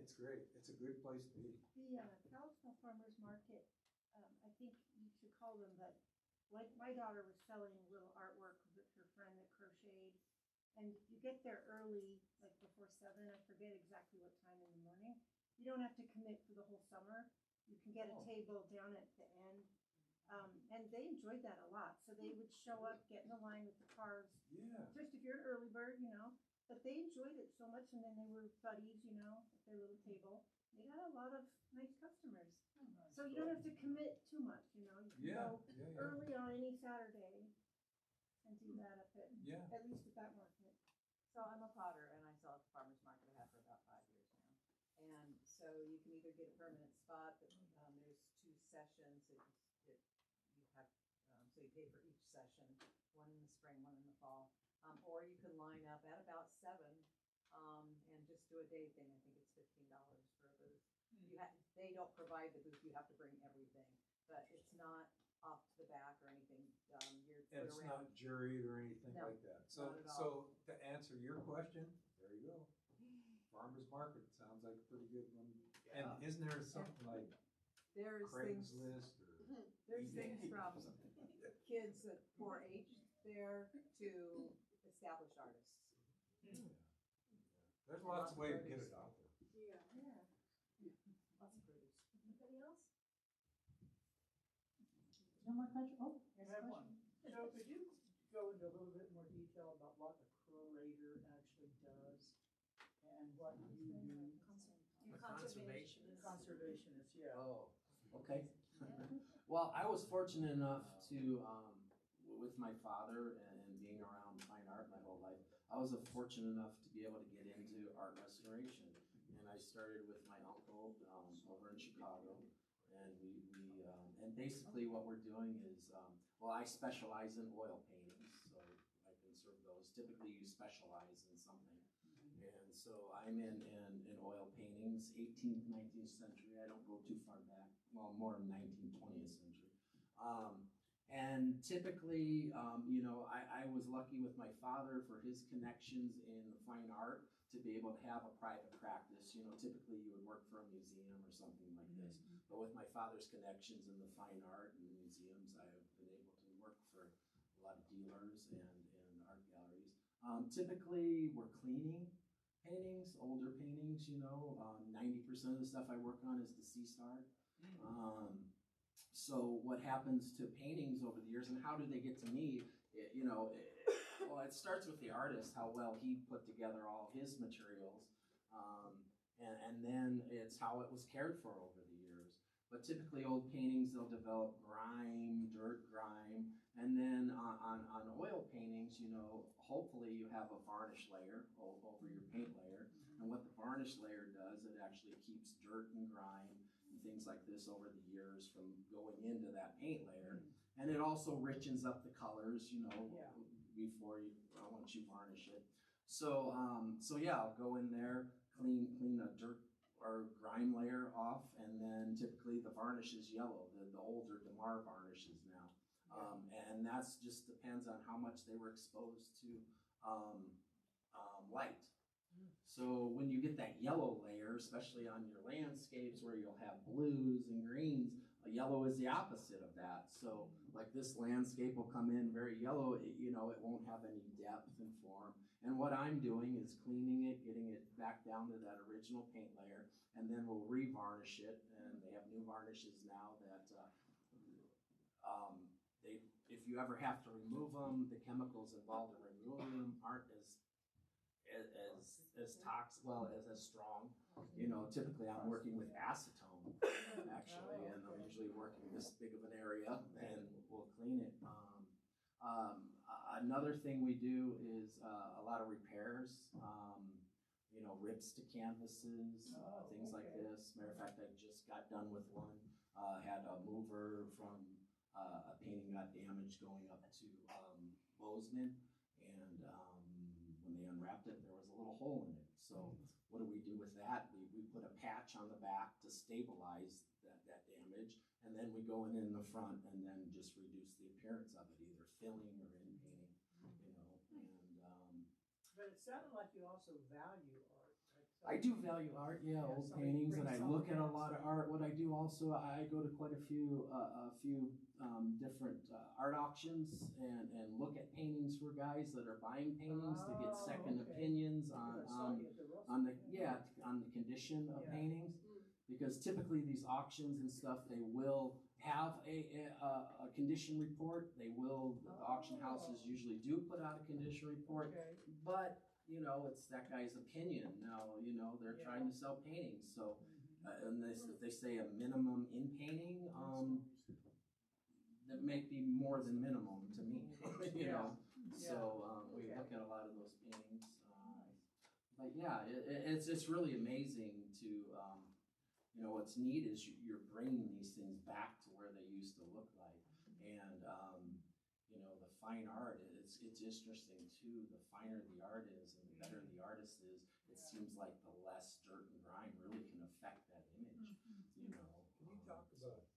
It's great. It's a good place to be. The Kalispell Farmers Market, I think you should call them that. Like my daughter was selling little artwork with her friend that crocheted, and you get there early, like before 7. I forget exactly what time in the morning. You don't have to commit for the whole summer. You can get a table down at the end. And they enjoyed that a lot. So they would show up, get in the line with the cars. Just if you're an early bird, But they enjoyed it so much, and then they were buddies, at their little table. They got a lot of nice customers. So you don't have to commit too much, You can go early on any Saturday and do that at least at that market. So I'm a potter, and I sell at the farmer's market. I have for about 5 years now. And so you can either get a permanent spot, but there's 2 sessions. So you pay for each session, one in the spring, one in the fall. Or you can line up at about 7 and just do a day thing. I think it's $15 for a booth. They don't provide the booth. You have to bring everything, but it's not off to the back or anything. And it's not juried or anything like that. So to answer your question, there you go. Farmers market sounds like a pretty good one. And isn't there something like Craigslist or there's things from kids at 4-H there to established artists. There's lots of ways to get it out there. Lots of produce. Anybody else? No more questions? Oh, I have one. So could you go into a little bit more detail about what a curator actually does and what you do? Conservationist, Oh, okay. Well, I was fortunate enough to, with my father and being around fine art my whole life, I was fortunate enough to be able to get into art restoration. And I started with my uncle over in Chicago. And and basically what we're doing is, I specialize in oil paintings, so I can serve those. Typically you specialize in something. And so I'm in oil paintings, 18th, 19th century. I don't go too far back. Well, more 19th, 20th century. And and typically, you know, I was lucky with my father for his connections in fine art to be able to have a private practice. You know, typically you would work for a museum or something like this. But with my father's connections in the fine art and the museums, I have been able to work for a lot of dealers and art galleries. Typically, we're cleaning paintings, older paintings, you know. 90% of the stuff I work on is deceased art. So what happens to paintings over the years, and how do they get to me? You know, well, it starts with the artist, how well he put together all his materials, and then it's how it was cared for over the years. But typically old paintings, they'll develop grime, dirt grime, and then on oil paintings, you know, hopefully you have a varnish layer over your paint layer. And what the varnish layer does, it actually keeps dirt and grime and things like this over the years from going into that paint layer. And it also richens up the colors, you know, before you, once you varnish it. So, so yeah, I'll go in there, clean a dirt or grime layer off, and then typically the varnish is yellow, the older Damar varnishes now. And that's just depends on how much they were exposed to light. So when you get that yellow layer, especially on your landscapes where you'll have blues and greens, yellow is the opposite of that. So like this landscape will come in very yellow, you know, it won't have any depth and form. And what I'm doing is cleaning it, getting it back down to that original paint layer, and then we'll re-varnish it. And they have new varnishes now that if you ever have to remove them, the chemicals involved in removing them aren't as toxic, well, as strong. You know, typically I'm working with acetone, actually, and I'm usually working this big of an area, and we'll clean it. Another thing we do is a lot of repairs, you know, rips to canvases, things like this. Matter of fact, I just got done with one. Had a mover from a painting got damaged going up to Bozeman, and when they unwrapped it, there was a little hole in it. So what do we do with that? We put a patch on the back to stabilize that damage, and then we go in the front and then just reduce the appearance of it, either filling or in painting, you know. And but it sounded like you also value art. I do value art, yeah, old paintings, and I look at a lot of art. What I do also, I go to quite a few different art auctions and look at paintings for guys that are buying paintings to get second opinions on the condition of paintings. Because typically these auctions and stuff, they will have a condition report. They will, the auction houses usually do put out a condition report, but you know, it's that guy's opinion. Now, you know, they're trying to sell paintings. So, and if they say a minimum in painting, that may be more than minimum to me, you know. So we look at a lot of those paintings. But yeah, it's really amazing to, you know, what's neat is you're bringing these things back to where they used to look like. And, you know, the fine art, it's interesting too. The finer the art is and the better the artist is, it seems like the less dirt and grime really can affect that image, you know. Can you talk about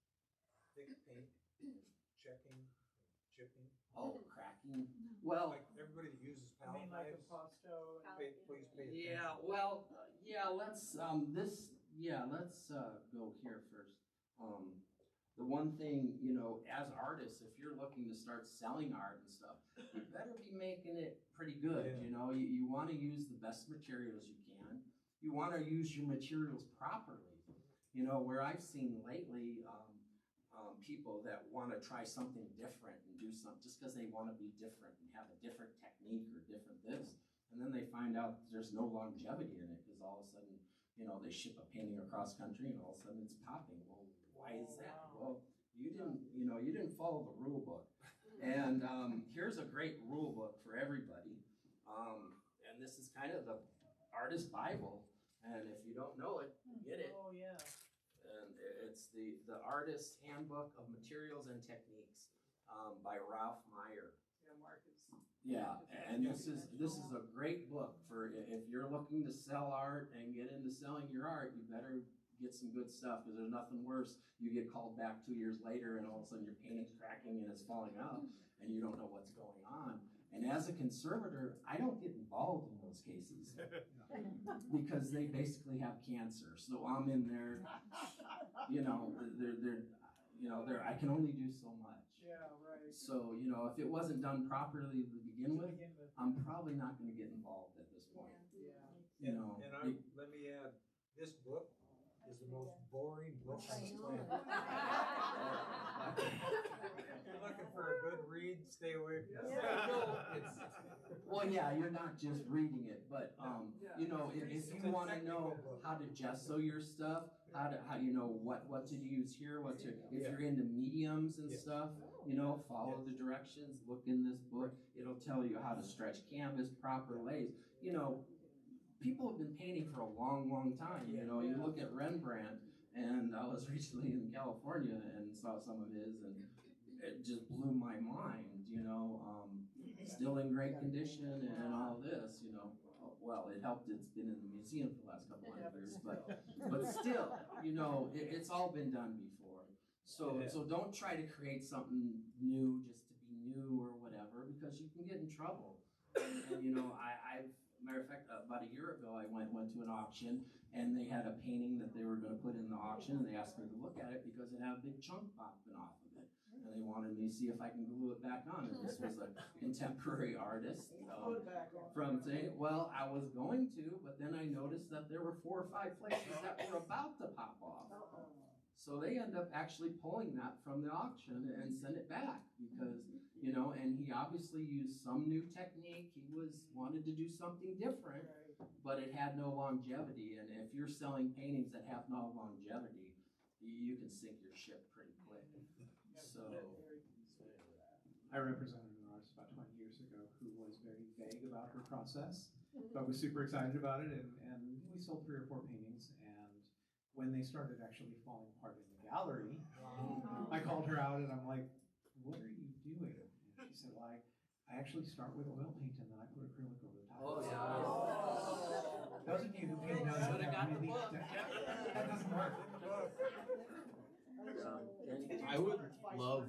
thick paint, checking, chipping? Oh, cracking. Well, like everybody that uses I palette mean, like knives. impasto. Please pay attention. yeah, well, yeah, let's go here first. The one thing, you know, as artists, if you're looking to start selling art and stuff, you better be making it pretty good. Yeah. You know, you want to use the best materials you can. You want to use your materials properly. You know, where I've seen lately, people that want to try something different and do something just because they want to be different and have a different technique or different this, and then they find out there's no longevity in it because all of a sudden, you know, they ship a painting across country and all of a sudden it's popping. Well, why is that? Well, you didn't follow the rule book. And here's a great rule book for everybody. And this is kind of the artist Bible. And if you don't know it, get it. Oh yeah. And it's the Artist's Handbook of Materials and Techniques by Ralph Meyer. Yeah, Marcus. Yeah, and this is a great book for if you're looking to sell art and get into selling your art. You better get some good stuff, because there's nothing worse. You get called back 2 years later and all of a sudden your painting's cracking and it's falling out and you don't know what's going on. And as a conservator, I don't get involved in those cases because they basically have cancer. So I'm in there, I can only do so much. Yeah, right. So, if it wasn't done properly to begin with, I'm probably not going to get involved at this point. Yeah. Let me add, this book is the most boring book on the planet. If you're looking for a good read, stay away from it. Well, yeah, you're not just reading it, but if you want to know how to gesso your stuff, what to use here, if you're into mediums and stuff, follow the directions, look in this book. It'll tell you how to stretch canvas, proper lays. People have been painting for a long, long time. You look at Rembrandt, and I was recently in California and saw some of his, and it just blew my mind. Still in great condition and all this. Well, it helped. It's been in the museum for the last couple of years, but still, it's all been done before. So don't try to create something new just to be new or whatever, because you can get in trouble. And matter of fact, about a year ago, I went to an auction, and they had a painting that they were going to put in the auction, and they asked me to look at it because it had a big chunk popping off of it, and they wanted me to see if I can glue it back on. And this was a contemporary artist from saying, well, I was going to, but then I noticed that there were 4 or 5 places that were about to pop off. So they end up actually pulling that from the auction and send it back because, and he obviously used some new technique. He wanted to do something different, but it had no longevity. And if you're selling paintings that have no longevity, you can sink your ship pretty quick. So I represented an artist about 20 years ago who was very vague about her process, but was super excited about it. And we sold 3 or 4 paintings. And when they started actually falling apart in the gallery, I called her out and I'm like, what are you doing? And she said, well, I actually start with oil paint and then I put acrylic over the top. Oh, yeah. Those of you who paint know that really, that doesn't work. I would love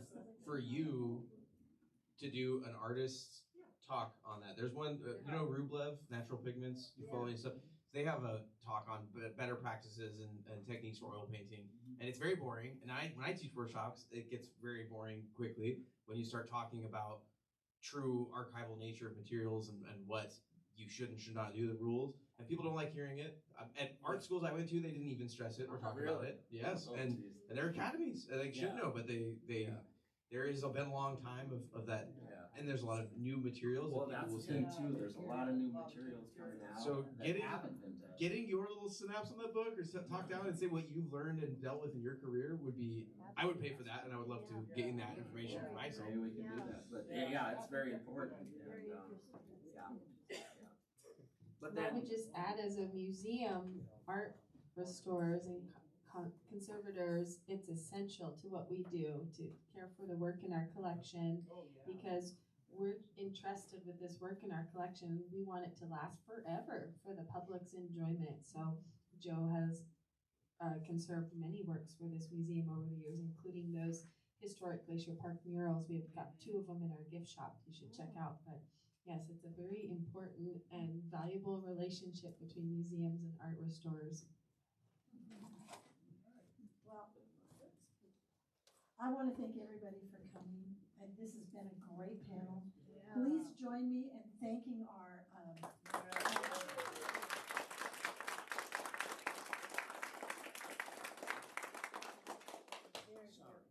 for you to do an artist's talk on that. There's one, Rublev, Natural Pigments, you follow his stuff. They have a talk on better practices and techniques for oil painting, and it's very boring. And when I teach workshops, it gets very boring quickly when you start talking about true archival nature of materials and what you should and should not do, the rules. And people don't like hearing it. At art schools I went to, they didn't even stress it or talk about it. Yes, and there are academies, they should know, but there has been a long time of that. And there's a lot of new materials. Well, that's the thing too. There's a lot of new materials coming out. So that haven't been done. getting your little synapse on that book or talk down and say what you've learned and dealt with in your career would be, I would pay for that, and I would love to gain that information for myself. Maybe we can do that. But yeah, it's very important. But I would just add, as a museum, art restorers and conservators, it's essential to what we do to care for the work in our collection, because we're entrusted with this work in our collection. We want it to last forever for the public's enjoyment. So Joe has conserved many works for this museum over the years, including those historic Glacier Park murals. We've got 2 of them in our gift shop you should check out. But yes, it's a very important and valuable relationship between museums and art restorers. Well, I want to thank everybody for coming, and this has been a great panel. Please join me in thanking our